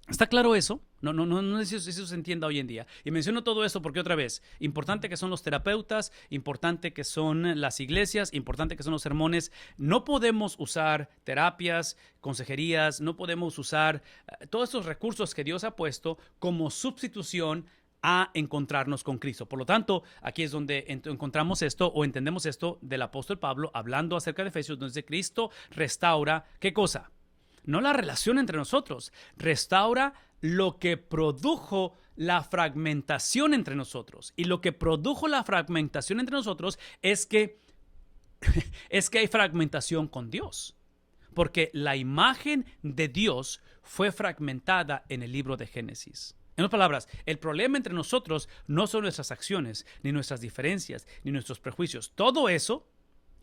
¿Está claro eso? No sé si eso se entienda hoy en día. Y menciono todo esto porque, otra vez, importante que son los terapeutas, importante que son las iglesias, importante que son los sermones. No podemos usar terapias, consejerías, no podemos usar todos estos recursos que Dios ha puesto como sustitución a encontrarnos con Cristo. Por lo tanto, aquí es donde encontramos esto o entendemos esto del apóstol Pablo hablando acerca de Efesios, donde Cristo restaura, ¿qué cosa? No la relación entre nosotros, restaura lo que produjo la fragmentación entre nosotros. Y lo que produjo la fragmentación entre nosotros es que hay fragmentación con Dios. Porque la imagen de Dios fue fragmentada en el libro de Génesis. En otras palabras, el problema entre nosotros no son nuestras acciones, ni nuestras diferencias, ni nuestros prejuicios. Todo eso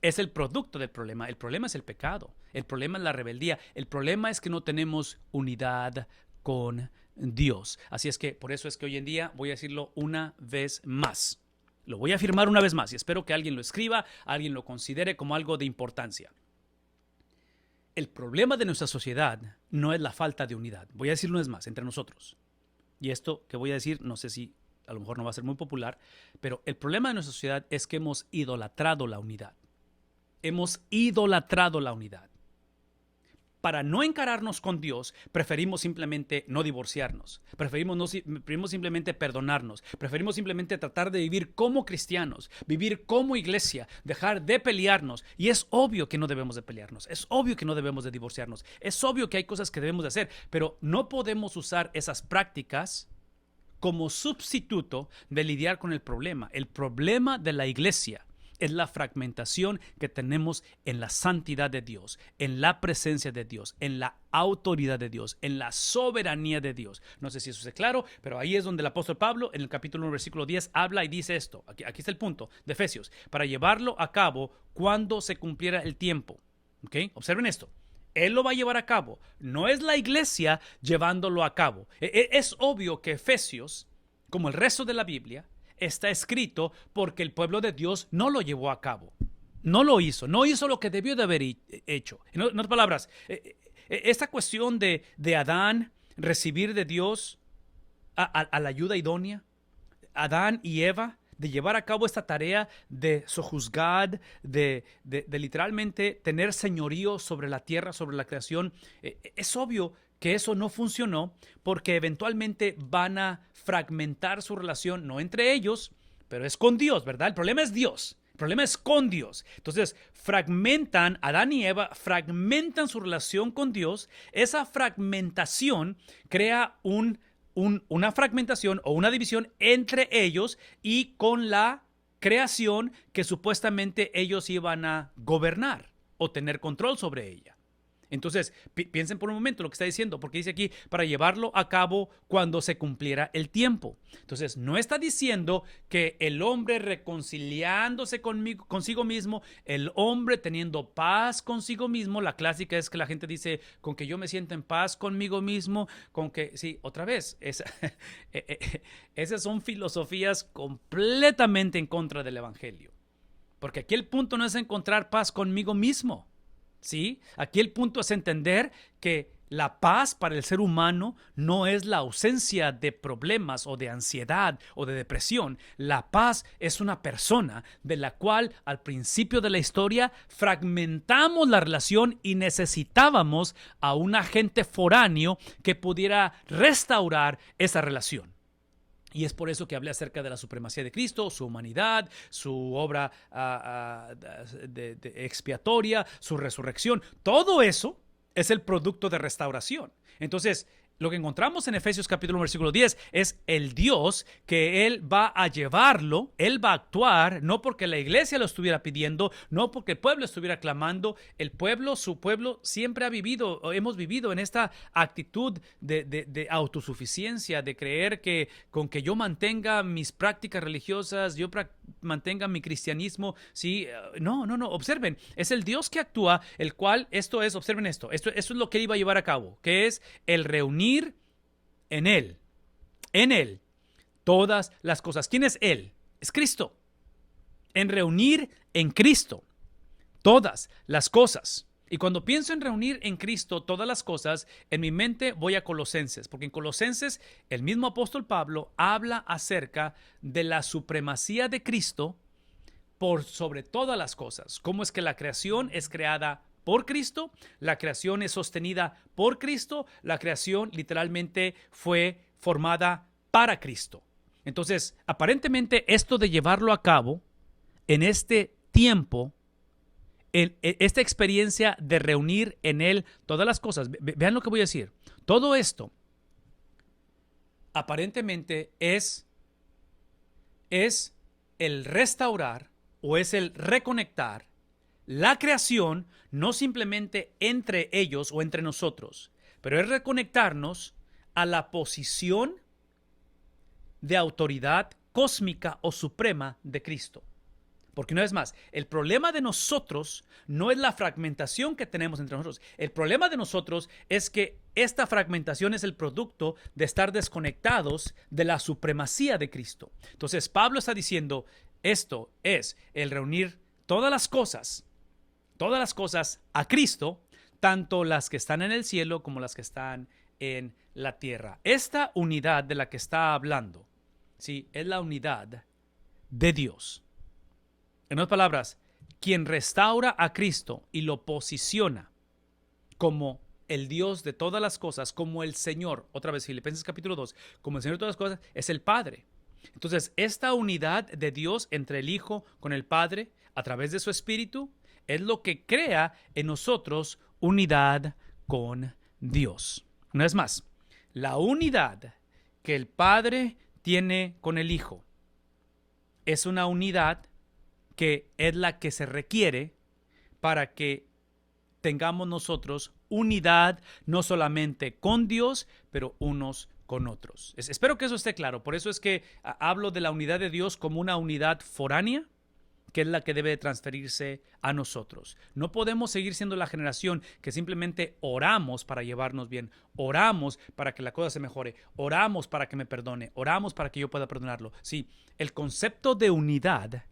es el producto del problema. El problema es el pecado. El problema es la rebeldía. El problema es que no tenemos unidad con Dios. Así es que por eso es que hoy en día voy a decirlo una vez más. Lo voy a afirmar una vez más y espero que alguien lo escriba, alguien lo considere como algo de importancia. El problema de nuestra sociedad no es la falta de unidad. Voy a decirlo una vez más, entre nosotros. Y esto que voy a decir, no sé si a lo mejor no va a ser muy popular, pero el problema de nuestra sociedad es que hemos idolatrado la unidad. Hemos idolatrado la unidad. Para no encararnos con Dios, preferimos simplemente no divorciarnos. Preferimos simplemente perdonarnos. Preferimos simplemente tratar de vivir como cristianos, vivir como iglesia, dejar de pelearnos. Y es obvio que no debemos de pelearnos. Es obvio que no debemos de divorciarnos. Es obvio que hay cosas que debemos de hacer, pero no podemos usar esas prácticas como sustituto de lidiar con el problema. El problema de la iglesia es la fragmentación que tenemos en la santidad de Dios, en la presencia de Dios, en la autoridad de Dios, en la soberanía de Dios. No sé si eso es claro, pero ahí es donde el apóstol Pablo, en el capítulo 1, versículo 10, habla y dice esto. Aquí está el punto de Efesios. Para llevarlo a cabo cuando se cumpliera el tiempo. ¿Okay? Observen esto. Él lo va a llevar a cabo. No es la iglesia llevándolo a cabo. Es obvio que Efesios, como el resto de la Biblia, está escrito porque el pueblo de Dios no lo llevó a cabo. No lo hizo. No hizo lo que debió de haber hecho. En otras palabras, esta cuestión de Adán recibir de Dios a la ayuda idónea, Adán y Eva, de llevar a cabo esta tarea de sojuzgar, de literalmente tener señorío sobre la tierra, sobre la creación, es obvio que eso no funcionó porque eventualmente van a fragmentar su relación, no entre ellos, pero es con Dios, ¿verdad? El problema es Dios. El problema es con Dios. Entonces, Adán y Eva fragmentan su relación con Dios. Esa fragmentación crea una fragmentación o una división entre ellos y con la creación que supuestamente ellos iban a gobernar o tener control sobre ella. Entonces, piensen por un momento lo que está diciendo, porque dice aquí, para llevarlo a cabo cuando se cumpliera el tiempo. Entonces, no está diciendo que el hombre reconciliándose consigo mismo, el hombre teniendo paz consigo mismo. La clásica es que la gente dice, con que yo me sienta en paz conmigo mismo, con que, sí, otra vez, esas son filosofías completamente en contra del evangelio. Porque aquí el punto no es encontrar paz conmigo mismo. ¿Sí? Aquí el punto es entender que la paz para el ser humano no es la ausencia de problemas o de ansiedad o de depresión. La paz es una persona de la cual al principio de la historia fragmentamos la relación y necesitábamos a un agente foráneo que pudiera restaurar esa relación. Y es por eso que hablé acerca de la supremacía de Cristo, su humanidad, su obra de expiatoria, su resurrección. Todo eso es el producto de restauración. Entonces, lo que encontramos en Efesios capítulo 1, versículo 10 es el Dios que Él va a llevarlo, Él va a actuar, no porque la iglesia lo estuviera pidiendo, no porque el pueblo estuviera clamando. El pueblo, su pueblo, siempre ha vivido, o hemos vivido en esta actitud de autosuficiencia, de creer que con que yo mantenga mis prácticas religiosas, yo mantenga mi cristianismo, ¿sí? No, observen, es el Dios que actúa, el cual, observen esto es lo que Él iba a llevar a cabo, que es el reunir en Él, todas las cosas. ¿Quién es Él? Es Cristo. En reunir en Cristo todas las cosas. Y cuando pienso en reunir en Cristo todas las cosas, en mi mente voy a Colosenses, porque en Colosenses el mismo apóstol Pablo habla acerca de la supremacía de Cristo por sobre todas las cosas. Cómo es que la creación es creada por Cristo, la creación es sostenida por Cristo, la creación literalmente fue formada para Cristo. Entonces, aparentemente esto de llevarlo a cabo en este tiempo, esta experiencia de reunir en Él todas las cosas, vean lo que voy a decir, todo esto aparentemente es el restaurar o es el reconectar la creación, no simplemente entre ellos o entre nosotros, pero es reconectarnos a la posición de autoridad cósmica o suprema de Cristo. Porque una vez más, el problema de nosotros no es la fragmentación que tenemos entre nosotros. El problema de nosotros es que esta fragmentación es el producto de estar desconectados de la supremacía de Cristo. Entonces, Pablo está diciendo, esto es el reunir todas las cosas a Cristo, tanto las que están en el cielo como las que están en la tierra. Esta unidad de la que está hablando, ¿sí? Es la unidad de Dios. En otras palabras, quien restaura a Cristo y lo posiciona como el Dios de todas las cosas, como el Señor, otra vez Filipenses capítulo 2, como el Señor de todas las cosas, es el Padre. Entonces, esta unidad de Dios entre el Hijo con el Padre, a través de su Espíritu, es lo que crea en nosotros unidad con Dios. Una vez más, la unidad que el Padre tiene con el Hijo es una unidad que es la que se requiere para que tengamos nosotros unidad no solamente con Dios, pero unos con otros. Espero que eso esté claro. Por eso es que hablo de la unidad de Dios como una unidad foránea, que es la que debe transferirse a nosotros. No podemos seguir siendo la generación que simplemente oramos para llevarnos bien, oramos para que la cosa se mejore, oramos para que me perdone, oramos para que yo pueda perdonarlo. Sí, el concepto de unidad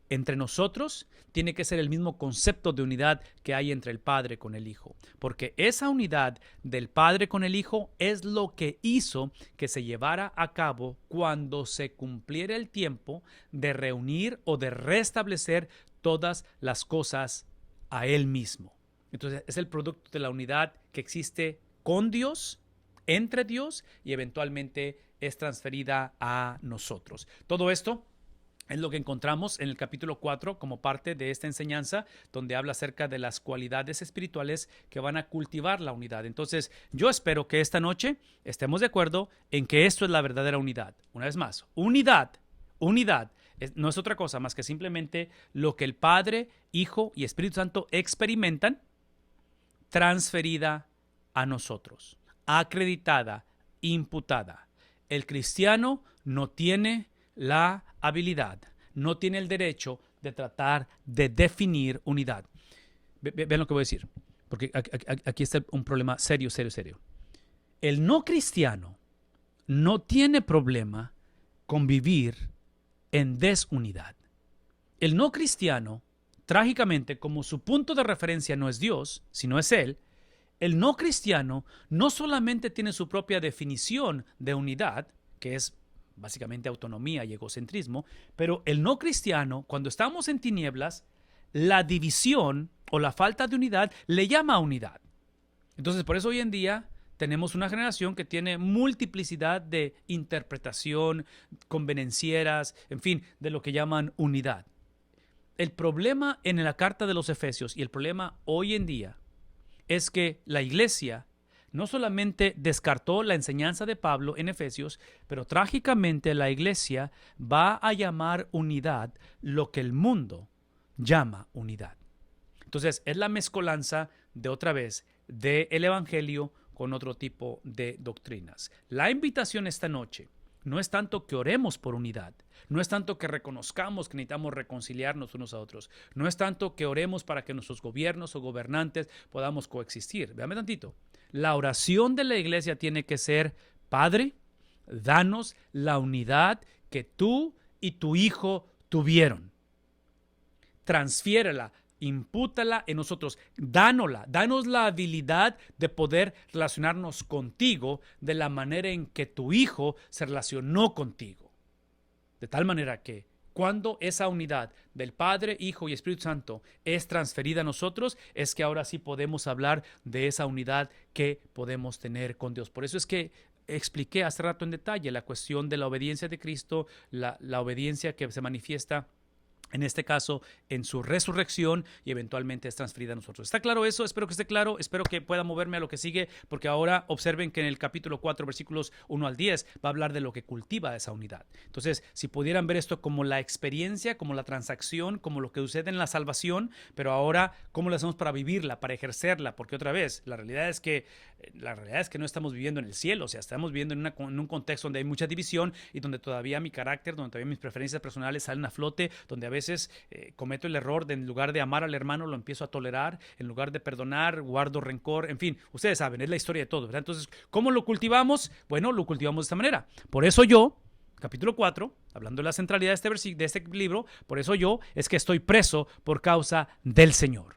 entre nosotros tiene que ser el mismo concepto de unidad que hay entre el Padre con el Hijo, porque esa unidad del Padre con el Hijo es lo que hizo que se llevara a cabo cuando se cumpliera el tiempo de reunir o de restablecer todas las cosas a Él mismo. Entonces es el producto de la unidad que existe con Dios, entre Dios, y eventualmente es transferida a nosotros. Todo esto es lo que encontramos en el capítulo 4 como parte de esta enseñanza, donde habla acerca de las cualidades espirituales que van a cultivar la unidad. Entonces, yo espero que esta noche estemos de acuerdo en que esto es la verdadera unidad. Una vez más, unidad no es otra cosa más que simplemente lo que el Padre, Hijo y Espíritu Santo experimentan, transferida a nosotros, acreditada, imputada. El cristiano no tiene la habilidad, no tiene el derecho de tratar de definir unidad. Vean lo que voy a decir, porque aquí está un problema serio. El no cristiano no tiene problema con vivir en desunidad. El no cristiano, trágicamente, como su punto de referencia no es Dios, sino es Él, el no cristiano no solamente tiene su propia definición de unidad, que es básicamente autonomía y egocentrismo, pero el no cristiano, cuando estamos en tinieblas, la división o la falta de unidad le llama a unidad. Entonces, por eso hoy en día tenemos una generación que tiene multiplicidad de interpretación, convenencieras, en fin, de lo que llaman unidad. El problema en la carta de los Efesios y el problema hoy en día es que la iglesia no solamente descartó la enseñanza de Pablo en Efesios, pero trágicamente la iglesia va a llamar unidad lo que el mundo llama unidad. Entonces, es la mezcolanza de otra vez del evangelio con otro tipo de doctrinas. La invitación esta noche no es tanto que oremos por unidad, no es tanto que reconozcamos que necesitamos reconciliarnos unos a otros, no es tanto que oremos para que nuestros gobiernos o gobernantes podamos coexistir. Véame tantito. La oración de la iglesia tiene que ser: Padre, danos la unidad que tú y tu Hijo tuvieron. Transfiérela, impútala en nosotros, danos la habilidad de poder relacionarnos contigo de la manera en que tu Hijo se relacionó contigo. De tal manera que cuando esa unidad del Padre, Hijo y Espíritu Santo es transferida a nosotros, es que ahora sí podemos hablar de esa unidad que podemos tener con Dios. Por eso es que expliqué hace rato en detalle la cuestión de la obediencia de Cristo, la obediencia que se manifiesta en este caso, en su resurrección, y eventualmente es transferida a nosotros. ¿Está claro eso? Espero que esté claro. Espero que pueda moverme a lo que sigue, porque ahora observen que en el capítulo 4, versículos 1 al 10, va a hablar de lo que cultiva esa unidad. Entonces, si pudieran ver esto como la experiencia, como la transacción, como lo que sucede en la salvación, pero ahora, ¿cómo lo hacemos para vivirla, para ejercerla? Porque otra vez, la realidad es que no estamos viviendo en el cielo, o sea, estamos viviendo en un contexto donde hay mucha división y donde todavía mi carácter, donde todavía mis preferencias personales salen a flote, donde a veces cometo el error de, en lugar de amar al hermano, lo empiezo a tolerar, en lugar de perdonar, guardo rencor, en fin, ustedes saben, es la historia de todo, ¿verdad? Entonces, ¿cómo lo cultivamos? Bueno, lo cultivamos de esta manera. Por eso yo, capítulo 4, hablando de la centralidad de este libro, por eso yo es que estoy preso por causa del Señor.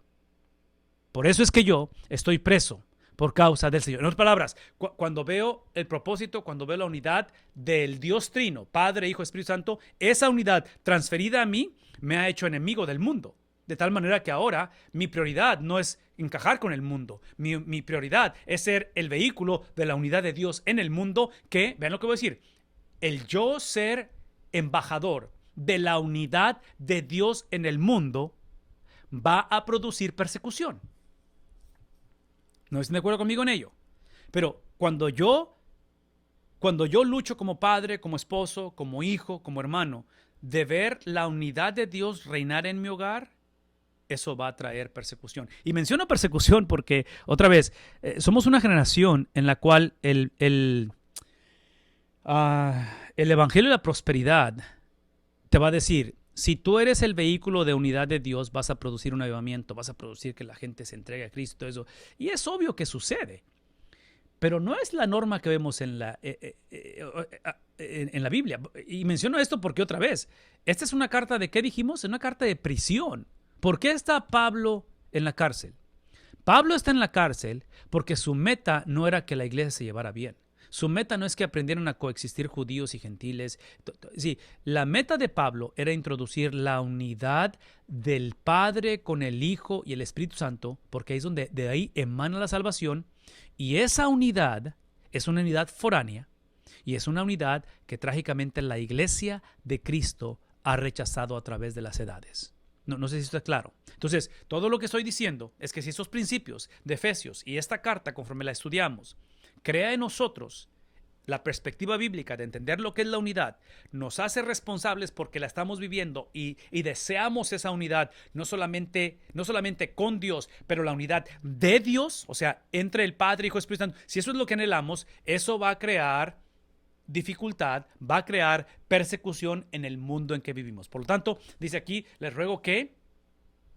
Por eso es que yo estoy preso por causa del Señor. En otras palabras, cuando veo el propósito, cuando veo la unidad del Dios Trino, Padre, Hijo, Espíritu Santo, esa unidad transferida a mí me ha hecho enemigo del mundo. De tal manera que ahora mi prioridad no es encajar con el mundo. Mi prioridad es ser el vehículo de la unidad de Dios en el mundo, que, vean lo que voy a decir, el yo ser embajador de la unidad de Dios en el mundo va a producir persecución. ¿No están de acuerdo conmigo en ello? Pero cuando yo lucho como padre, como esposo, como hijo, como hermano, de ver la unidad de Dios reinar en mi hogar, eso va a traer persecución. Y menciono persecución porque, otra vez, somos una generación en la cual el evangelio de la prosperidad te va a decir: si tú eres el vehículo de unidad de Dios, vas a producir un avivamiento, vas a producir que la gente se entregue a Cristo, todo eso. Y es obvio que sucede, pero no es la norma que vemos en la Biblia. Y menciono esto porque, otra vez, esta es una carta de, ¿qué dijimos? Es una carta de prisión. ¿Por qué está Pablo en la cárcel? Pablo está en la cárcel porque su meta no era que la iglesia se llevara bien. Su meta no es que aprendieran a coexistir judíos y gentiles. Sí, la meta de Pablo era introducir la unidad del Padre con el Hijo y el Espíritu Santo, porque ahí es donde de ahí emana la salvación. Y esa unidad es una unidad foránea y es una unidad que trágicamente la iglesia de Cristo ha rechazado a través de las edades. No sé si esto es claro. Entonces, todo lo que estoy diciendo es que si esos principios de Efesios y esta carta, conforme la estudiamos, crea en nosotros la perspectiva bíblica de entender lo que es la unidad nos hace responsables porque la estamos viviendo y deseamos esa unidad, no solamente con Dios, pero la unidad de Dios, o sea, entre el Padre, Hijo y Espíritu Santo. Si eso es lo que anhelamos, eso va a crear dificultad, va a crear persecución en el mundo en que vivimos. Por lo tanto, dice aquí, les ruego que,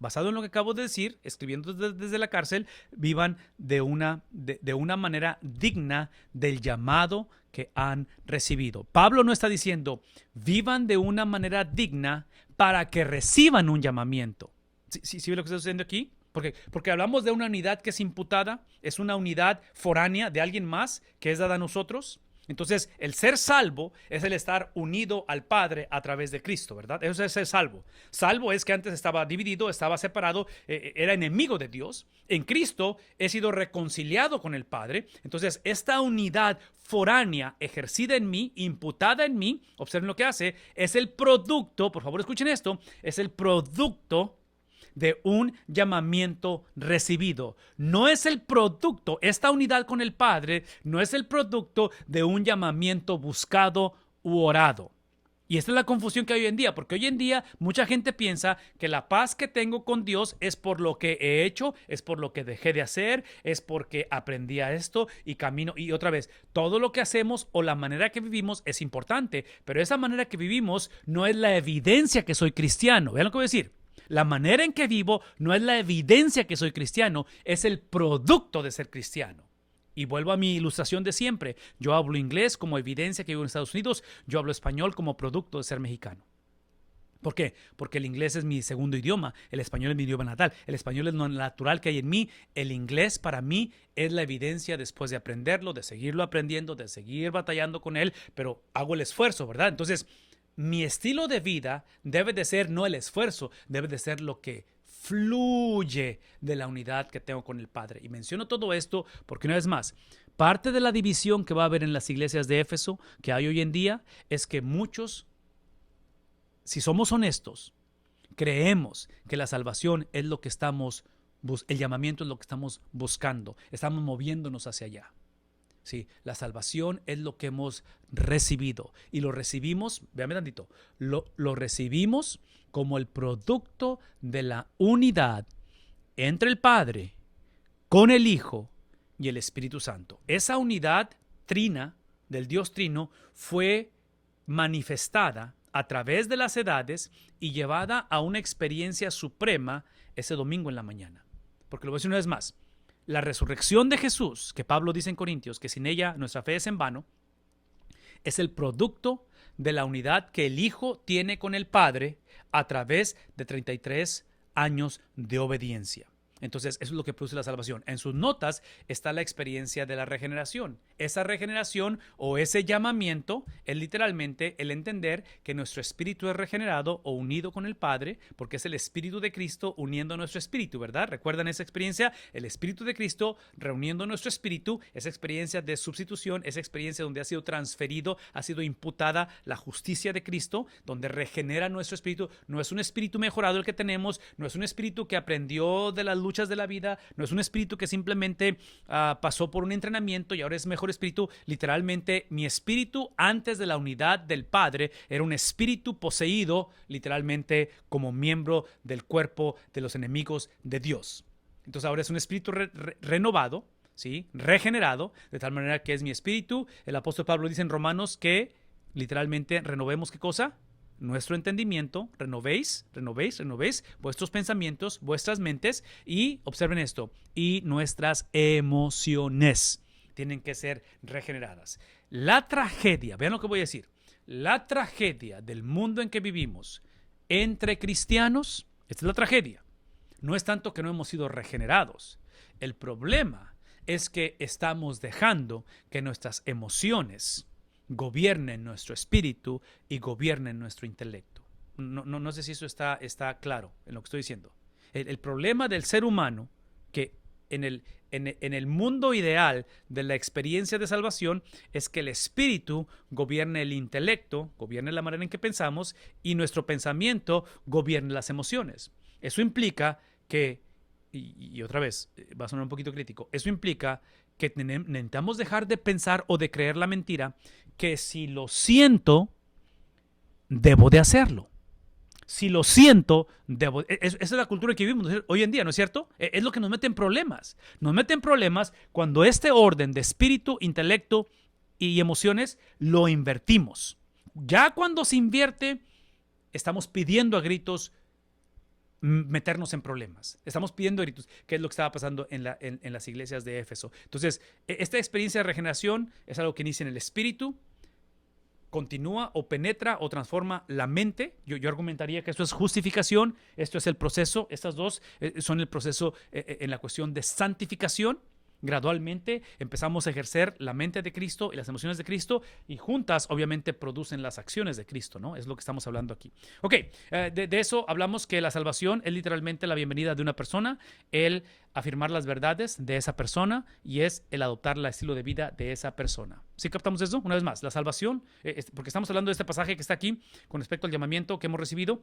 basado en lo que acabo de decir, escribiendo desde la cárcel, vivan de una manera digna del llamado que han recibido. Pablo no está diciendo, vivan de una manera digna para que reciban un llamamiento. ¿Sí ve lo que está sucediendo aquí? Porque hablamos de una unidad que es imputada, es una unidad foránea de alguien más que es dada a nosotros. Entonces, el ser salvo es el estar unido al Padre a través de Cristo, ¿verdad? Eso es ser salvo. Salvo es que antes estaba dividido, estaba separado, era enemigo de Dios. En Cristo he sido reconciliado con el Padre. Entonces, esta unidad foránea ejercida en mí, imputada en mí, observen lo que hace, es el producto, por favor escuchen esto, es el producto de un llamamiento recibido. No es el producto, esta unidad con el Padre no es el producto de un llamamiento buscado u orado. Y esta es la confusión que hay hoy en día, porque hoy en día mucha gente piensa que la paz que tengo con Dios es por lo que he hecho, es por lo que dejé de hacer, es porque aprendí a esto y camino. Y otra vez, todo lo que hacemos o la manera que vivimos es importante, pero esa manera que vivimos no es la evidencia que soy cristiano. Vean lo que voy a decir. La manera en que vivo no es la evidencia que soy cristiano, es el producto de ser cristiano. Y vuelvo a mi ilustración de siempre. Yo hablo inglés como evidencia que vivo en Estados Unidos, yo hablo español como producto de ser mexicano. ¿Por qué? Porque el inglés es mi segundo idioma, el español es mi idioma natal, el español es lo natural que hay en mí, el inglés para mí es la evidencia después de aprenderlo, de seguirlo aprendiendo, de seguir batallando con él, pero hago el esfuerzo, ¿verdad? Entonces, mi estilo de vida debe de ser no el esfuerzo, debe de ser lo que fluye de la unidad que tengo con el Padre. Y menciono todo esto porque una vez más, parte de la división que va a haber en las iglesias de Éfeso que hay hoy en día es que muchos, si somos honestos, creemos que la salvación es lo que el llamamiento es lo que estamos buscando, estamos moviéndonos hacia allá. Sí, la salvación es lo que hemos recibido y lo recibimos, véame tantito, lo recibimos como el producto de la unidad entre el Padre, con el Hijo y el Espíritu Santo. Esa unidad trina del Dios Trino fue manifestada a través de las edades y llevada a una experiencia suprema ese domingo en la mañana. Porque lo voy a decir una vez más. La resurrección de Jesús, que Pablo dice en Corintios, que sin ella nuestra fe es en vano, es el producto de la unidad que el Hijo tiene con el Padre a través de 33 años de obediencia. Entonces, eso es lo que produce la salvación. En sus notas está la experiencia de la regeneración. Esa regeneración o ese llamamiento es literalmente el entender que nuestro espíritu es regenerado o unido con el Padre, porque es el Espíritu de Cristo uniendo nuestro espíritu, ¿verdad? ¿Recuerdan esa experiencia? El Espíritu de Cristo reuniendo nuestro espíritu, esa experiencia de sustitución, esa experiencia donde ha sido transferido, ha sido imputada la justicia de Cristo, donde regenera nuestro espíritu. No es un espíritu mejorado el que tenemos, no es un espíritu que aprendió de las luchas de la vida, no es un espíritu que simplemente pasó por un entrenamiento y ahora es mejor espíritu. Literalmente mi espíritu antes de la unidad del Padre era un espíritu poseído literalmente como miembro del cuerpo de los enemigos de Dios. Entonces ahora es un espíritu renovado, ¿sí? Regenerado, de tal manera que es mi espíritu. El apóstol Pablo dice en Romanos que literalmente renovemos ¿qué cosa? Nuestro entendimiento, renovéis vuestros pensamientos, vuestras mentes y, observen esto, y nuestras emociones tienen que ser regeneradas. La tragedia, vean lo que voy a decir, la tragedia del mundo en que vivimos entre cristianos, esta es la tragedia, no es tanto que no hemos sido regenerados, el problema es que estamos dejando que nuestras emociones gobiernen nuestro espíritu y gobiernen nuestro intelecto. No sé si eso está claro en lo que estoy diciendo. El problema del ser humano, que en el mundo ideal de la experiencia de salvación, es que el espíritu gobierne el intelecto, gobierne la manera en que pensamos, y nuestro pensamiento gobierne las emociones. Eso implica que, y otra vez, va a sonar un poquito crítico, eso implica que necesitamos dejar de pensar o de creer la mentira que si lo siento, debo de hacerlo. Si lo siento, debo. Esa es la cultura que vivimos hoy en día, ¿no es cierto? Es lo que nos mete en problemas. Nos mete en problemas cuando este orden de espíritu, intelecto y emociones lo invertimos. Ya cuando se invierte, estamos pidiendo a gritos meternos en problemas. Estamos pidiendo a gritos, que es lo que estaba pasando en las iglesias de Éfeso. Entonces, esta experiencia de regeneración es algo que inicia en el espíritu, continúa o penetra o transforma la mente. Yo argumentaría que esto es justificación, esto es el proceso, estas dos son el proceso en la cuestión de santificación. Gradualmente empezamos a ejercer la mente de Cristo y las emociones de Cristo y juntas obviamente producen las acciones de Cristo, ¿no? Es lo que estamos hablando aquí. Ok, de eso hablamos que la salvación es literalmente la bienvenida de una persona, el afirmar las verdades de esa persona y es el adoptar el estilo de vida de esa persona. ¿Sí captamos eso? Una vez más, la salvación, porque estamos hablando de este pasaje que está aquí con respecto al llamamiento que hemos recibido,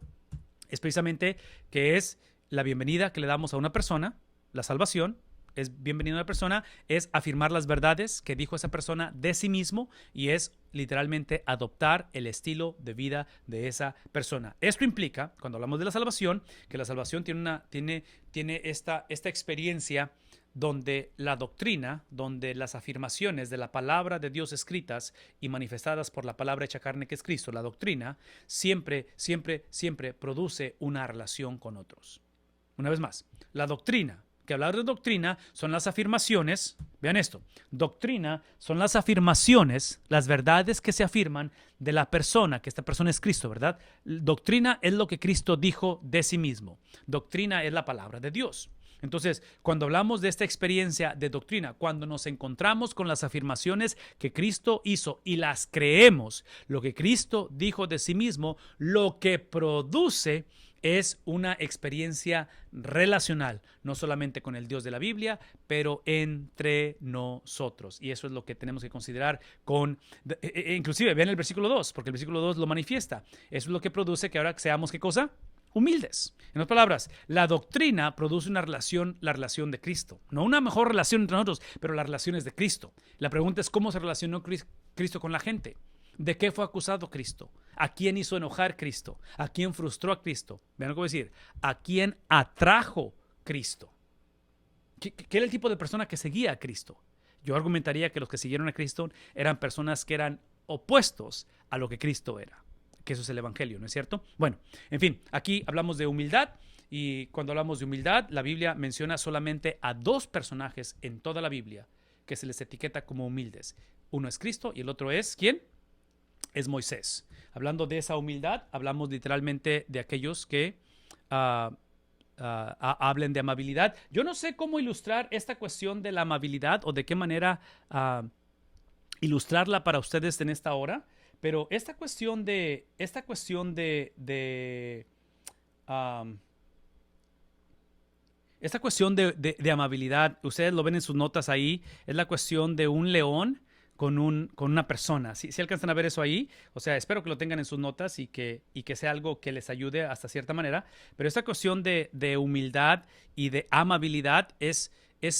es precisamente que es la bienvenida que le damos a una persona, la salvación, es bienvenido a una persona, es afirmar las verdades que dijo esa persona de sí mismo y es literalmente adoptar el estilo de vida de esa persona. Esto implica, cuando hablamos de la salvación, que la salvación tiene esta experiencia donde la doctrina, donde las afirmaciones de la palabra de Dios escritas y manifestadas por la palabra hecha carne que es Cristo, la doctrina, siempre produce una relación con otros. Una vez más, la doctrina, que hablar de doctrina son las afirmaciones, vean esto, doctrina son las afirmaciones, las verdades que se afirman de la persona, que esta persona es Cristo, ¿verdad? Doctrina es lo que Cristo dijo de sí mismo. Doctrina es la palabra de Dios. Entonces, cuando hablamos de esta experiencia de doctrina, cuando nos encontramos con las afirmaciones que Cristo hizo y las creemos, lo que Cristo dijo de sí mismo, lo que produce es una experiencia relacional, no solamente con el Dios de la Biblia, pero entre nosotros. Y eso es lo que tenemos que considerar inclusive, vean el versículo 2, porque el versículo 2 lo manifiesta. Eso es lo que produce que ahora seamos, ¿qué cosa? Humildes. En otras palabras, la doctrina produce la relación de Cristo. No una mejor relación entre nosotros, pero las relaciones de Cristo. La pregunta es cómo se relacionó Cristo con la gente. ¿De qué fue acusado Cristo? ¿A quién hizo enojar Cristo? ¿A quién frustró a Cristo? Vean lo que voy a decir. ¿A quién atrajo Cristo? ¿Qué era el tipo de persona que seguía a Cristo? Yo argumentaría que los que siguieron a Cristo eran personas que eran opuestos a lo que Cristo era. Que eso es el evangelio, ¿no es cierto? Bueno, en fin, aquí hablamos de humildad y cuando hablamos de humildad, la Biblia menciona solamente a dos personajes en toda la Biblia que se les etiqueta como humildes. Uno es Cristo y el otro es, ¿quién? Es Moisés. Hablando de esa humildad, hablamos literalmente de aquellos que hablen de amabilidad. Yo no sé cómo ilustrar esta cuestión de la amabilidad o de qué manera ilustrarla para ustedes en esta hora, pero esta cuestión de amabilidad, ustedes lo ven en sus notas ahí, es la cuestión de un león con una persona. ¿Sí alcanzan a ver eso ahí? O sea, espero que lo tengan en sus notas y que sea algo que les ayude hasta cierta manera. Pero esta cuestión de humildad y de amabilidad es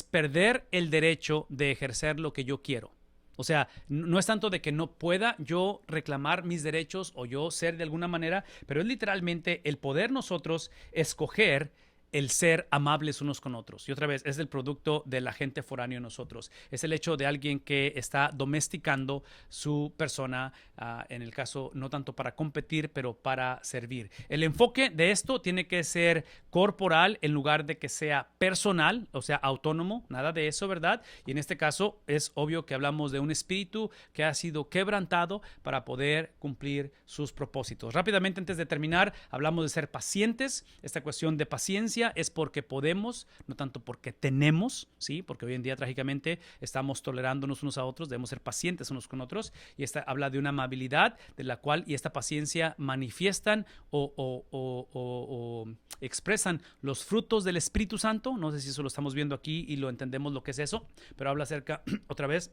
perder el derecho de ejercer lo que yo quiero. O sea, no es tanto de que no pueda yo reclamar mis derechos o yo ser de alguna manera, pero es literalmente el poder nosotros escoger el ser amables unos con otros. Y otra vez, es el producto del agente foráneo en nosotros. Es el hecho de alguien que está domesticando su persona, en el caso no tanto para competir, pero para servir. El enfoque de esto tiene que ser corporal en lugar de que sea personal, o sea, autónomo, nada de eso, ¿verdad? Y en este caso es obvio que hablamos de un espíritu que ha sido quebrantado para poder cumplir sus propósitos. Rápidamente, antes de terminar, hablamos de ser pacientes. Esta cuestión de paciencia es porque podemos, no tanto porque tenemos, ¿sí? Porque hoy en día trágicamente estamos tolerándonos unos a otros, debemos ser pacientes unos con otros, y esta habla de una amabilidad de la cual y esta paciencia manifiestan o expresan los frutos del Espíritu Santo. No sé si eso lo estamos viendo aquí y lo entendemos lo que es eso, pero habla acerca, otra vez,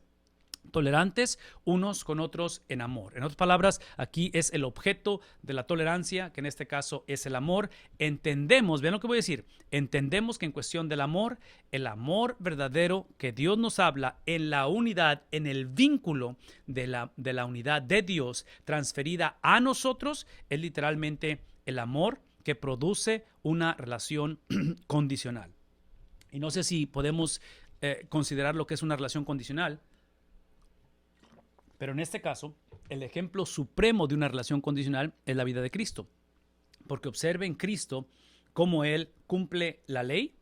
tolerantes unos con otros en amor. En otras palabras, aquí es el objeto de la tolerancia, que en este caso es el amor. Entendemos, vean lo que voy a decir, entendemos que en cuestión del amor, el amor verdadero que Dios nos habla en la unidad, en el vínculo de la unidad de Dios transferida a nosotros, es literalmente el amor que produce una relación condicional. Y no sé si podemos considerar lo que es una relación condicional, pero en este caso, el ejemplo supremo de una relación condicional es la vida de Cristo. Porque observen Cristo cómo Él cumple la ley,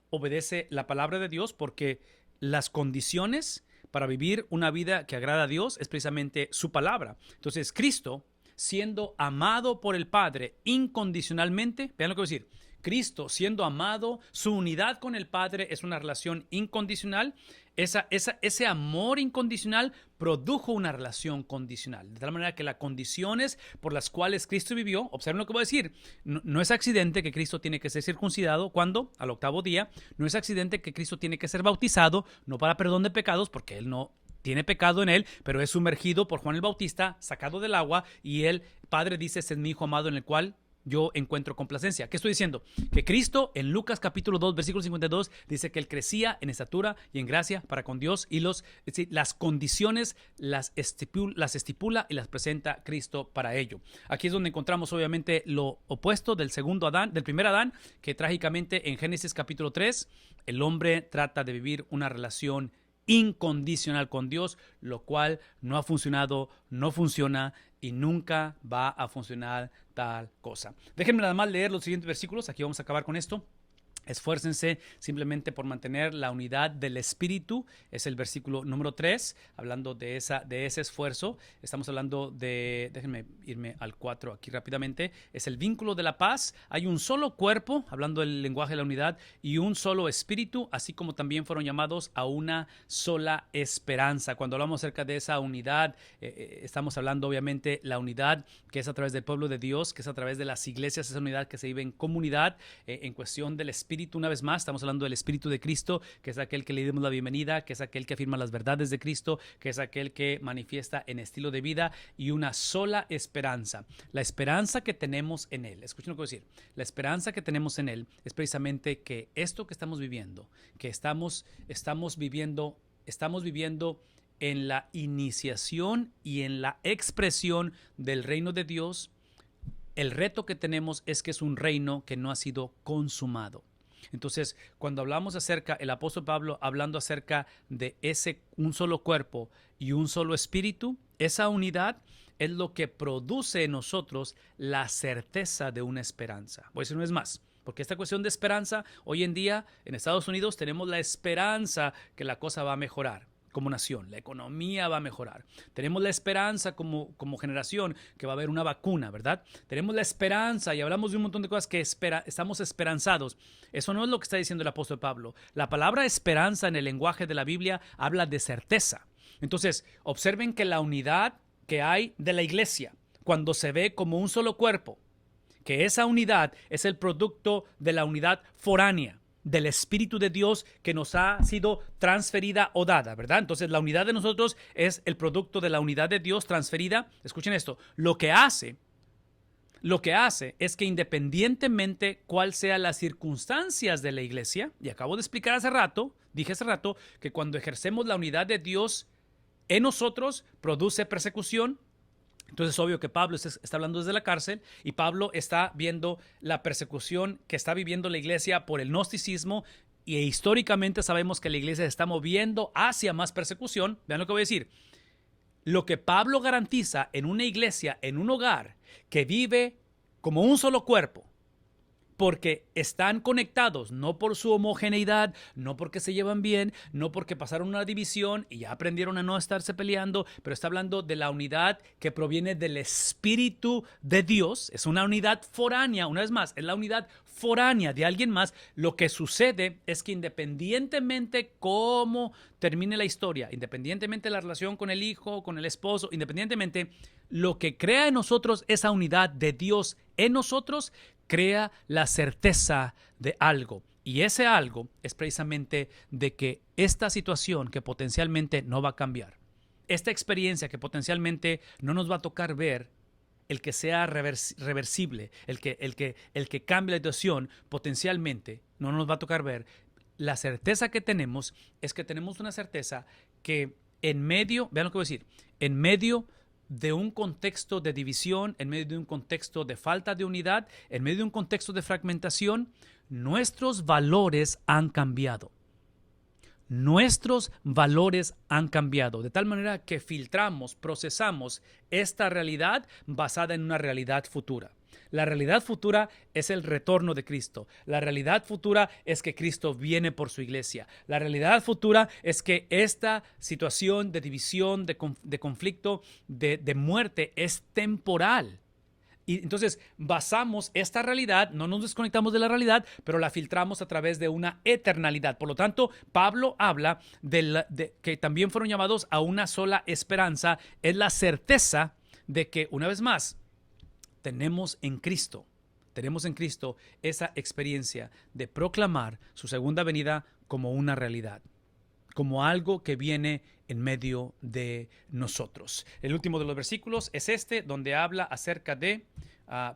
obedece la palabra de Dios, porque las condiciones para vivir una vida que agrada a Dios es precisamente su palabra. Entonces, Cristo, siendo amado por el Padre incondicionalmente, vean lo que voy a decir, Cristo siendo amado, su unidad con el Padre es una relación incondicional. Ese amor incondicional produjo una relación condicional. De tal manera que las condiciones por las cuales Cristo vivió, observen lo que voy a decir, no es accidente que Cristo tiene que ser circuncidado cuando, al 8º día, no es accidente que Cristo tiene que ser bautizado, no para perdón de pecados, porque Él no tiene pecado en Él, pero es sumergido por Juan el Bautista, sacado del agua, y el Padre dice, este es mi Hijo amado en el cual yo encuentro complacencia. ¿Qué estoy diciendo? Que Cristo en Lucas capítulo 2, versículo 52, dice que Él crecía en estatura y en gracia para con Dios, y las condiciones las estipula y las presenta Cristo para ello. Aquí es donde encontramos obviamente lo opuesto del primer Adán, que trágicamente en Génesis capítulo 3, el hombre trata de vivir una relación incondicional con Dios, lo cual no ha funcionado, no funciona y nunca va a funcionar tal cosa. Déjenme nada más leer los siguientes versículos. Aquí vamos a acabar con esto. Esfuércense simplemente por mantener la unidad del Espíritu. Es el versículo número 3, hablando de ese esfuerzo. Estamos hablando déjenme irme al 4 aquí rápidamente. Es el vínculo de la paz. Hay un solo cuerpo, hablando del lenguaje de la unidad, y un solo espíritu, así como también fueron llamados a una sola esperanza. Cuando hablamos acerca de esa unidad, estamos hablando obviamente la unidad que es a través del pueblo de Dios, que es a través de las iglesias, esa unidad que se vive en comunidad, en cuestión del Espíritu. Una vez más, estamos hablando del Espíritu de Cristo, que es aquel que le damos la bienvenida, que es aquel que afirma las verdades de Cristo, que es aquel que manifiesta en estilo de vida, y una sola esperanza. La esperanza que tenemos en Él, escuchen lo que voy a decir, la esperanza que tenemos en Él es precisamente que esto que estamos viviendo, que estamos viviendo en la iniciación y en la expresión del reino de Dios. El reto que tenemos es que es un reino que no ha sido consumado. Entonces, cuando hablamos el apóstol Pablo hablando acerca de un solo cuerpo y un solo espíritu, esa unidad es lo que produce en nosotros la certeza de una esperanza. Voy a decir una vez más, porque esta cuestión de esperanza, hoy en día en Estados Unidos tenemos la esperanza que la cosa va a mejorar como nación, la economía va a mejorar. Tenemos la esperanza como generación que va a haber una vacuna, ¿verdad? Tenemos la esperanza y hablamos de un montón de cosas que estamos esperanzados. Eso no es lo que está diciendo el apóstol Pablo. La palabra esperanza en el lenguaje de la Biblia habla de certeza. Entonces, observen que la unidad que hay de la iglesia, cuando se ve como un solo cuerpo, que esa unidad es el producto de la unidad foránea, del Espíritu de Dios que nos ha sido transferida o dada, ¿verdad? Entonces la unidad de nosotros es el producto de la unidad de Dios transferida. Escuchen esto, lo que hace es que independientemente cuál sean las circunstancias de la iglesia, y acabo de explicar dije hace rato que cuando ejercemos la unidad de Dios en nosotros produce persecución. Entonces es obvio que Pablo está hablando desde la cárcel y Pablo está viendo la persecución que está viviendo la iglesia por el gnosticismo, y históricamente sabemos que la iglesia se está moviendo hacia más persecución. Vean lo que voy a decir. Lo que Pablo garantiza en una iglesia, en un hogar que vive como un solo cuerpo, porque están conectados, no por su homogeneidad, no porque se llevan bien, no porque pasaron una división y ya aprendieron a no estarse peleando, pero está hablando de la unidad que proviene del Espíritu de Dios. Es una unidad foránea, una vez más, es la unidad foránea de alguien más. Lo que sucede es que independientemente cómo termine la historia, independientemente de la relación con el hijo, con el esposo, independientemente, lo que crea en nosotros esa unidad de Dios en nosotros crea la certeza de algo. Y ese algo es precisamente de que esta situación que potencialmente no va a cambiar, esta experiencia que potencialmente no nos va a tocar ver, el que sea reversible, el que cambie la situación, potencialmente no nos va a tocar ver. La certeza que tenemos es que tenemos una certeza que en medio, vean lo que voy a decir, en medio de un contexto de división, en medio de un contexto de falta de unidad, en medio de un contexto de fragmentación, nuestros valores han cambiado. Nuestros valores han cambiado, de tal manera que filtramos, procesamos esta realidad basada en una realidad futura. La realidad futura es el retorno de Cristo. La realidad futura es que Cristo viene por su iglesia. La realidad futura es que esta situación de división, de conflicto, de muerte es temporal. Y entonces basamos esta realidad, no nos desconectamos de la realidad, pero la filtramos a través de una eternalidad. Por lo tanto, Pablo habla de que también fueron llamados a una sola esperanza. Es la certeza de que, una vez más, tenemos en Cristo esa experiencia de proclamar su segunda venida como una realidad, como algo que viene en medio de nosotros. El último de los versículos es este, donde habla acerca de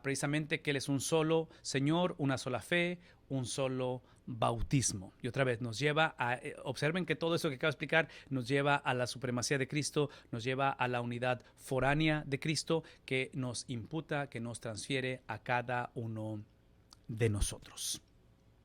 precisamente que Él es un solo Señor, una sola fe, un solo bautismo. Y otra vez nos lleva a, observen que todo eso que acabo de explicar nos lleva a la supremacía de Cristo, nos lleva a la unidad foránea de Cristo, que nos imputa, que nos transfiere a cada uno de nosotros.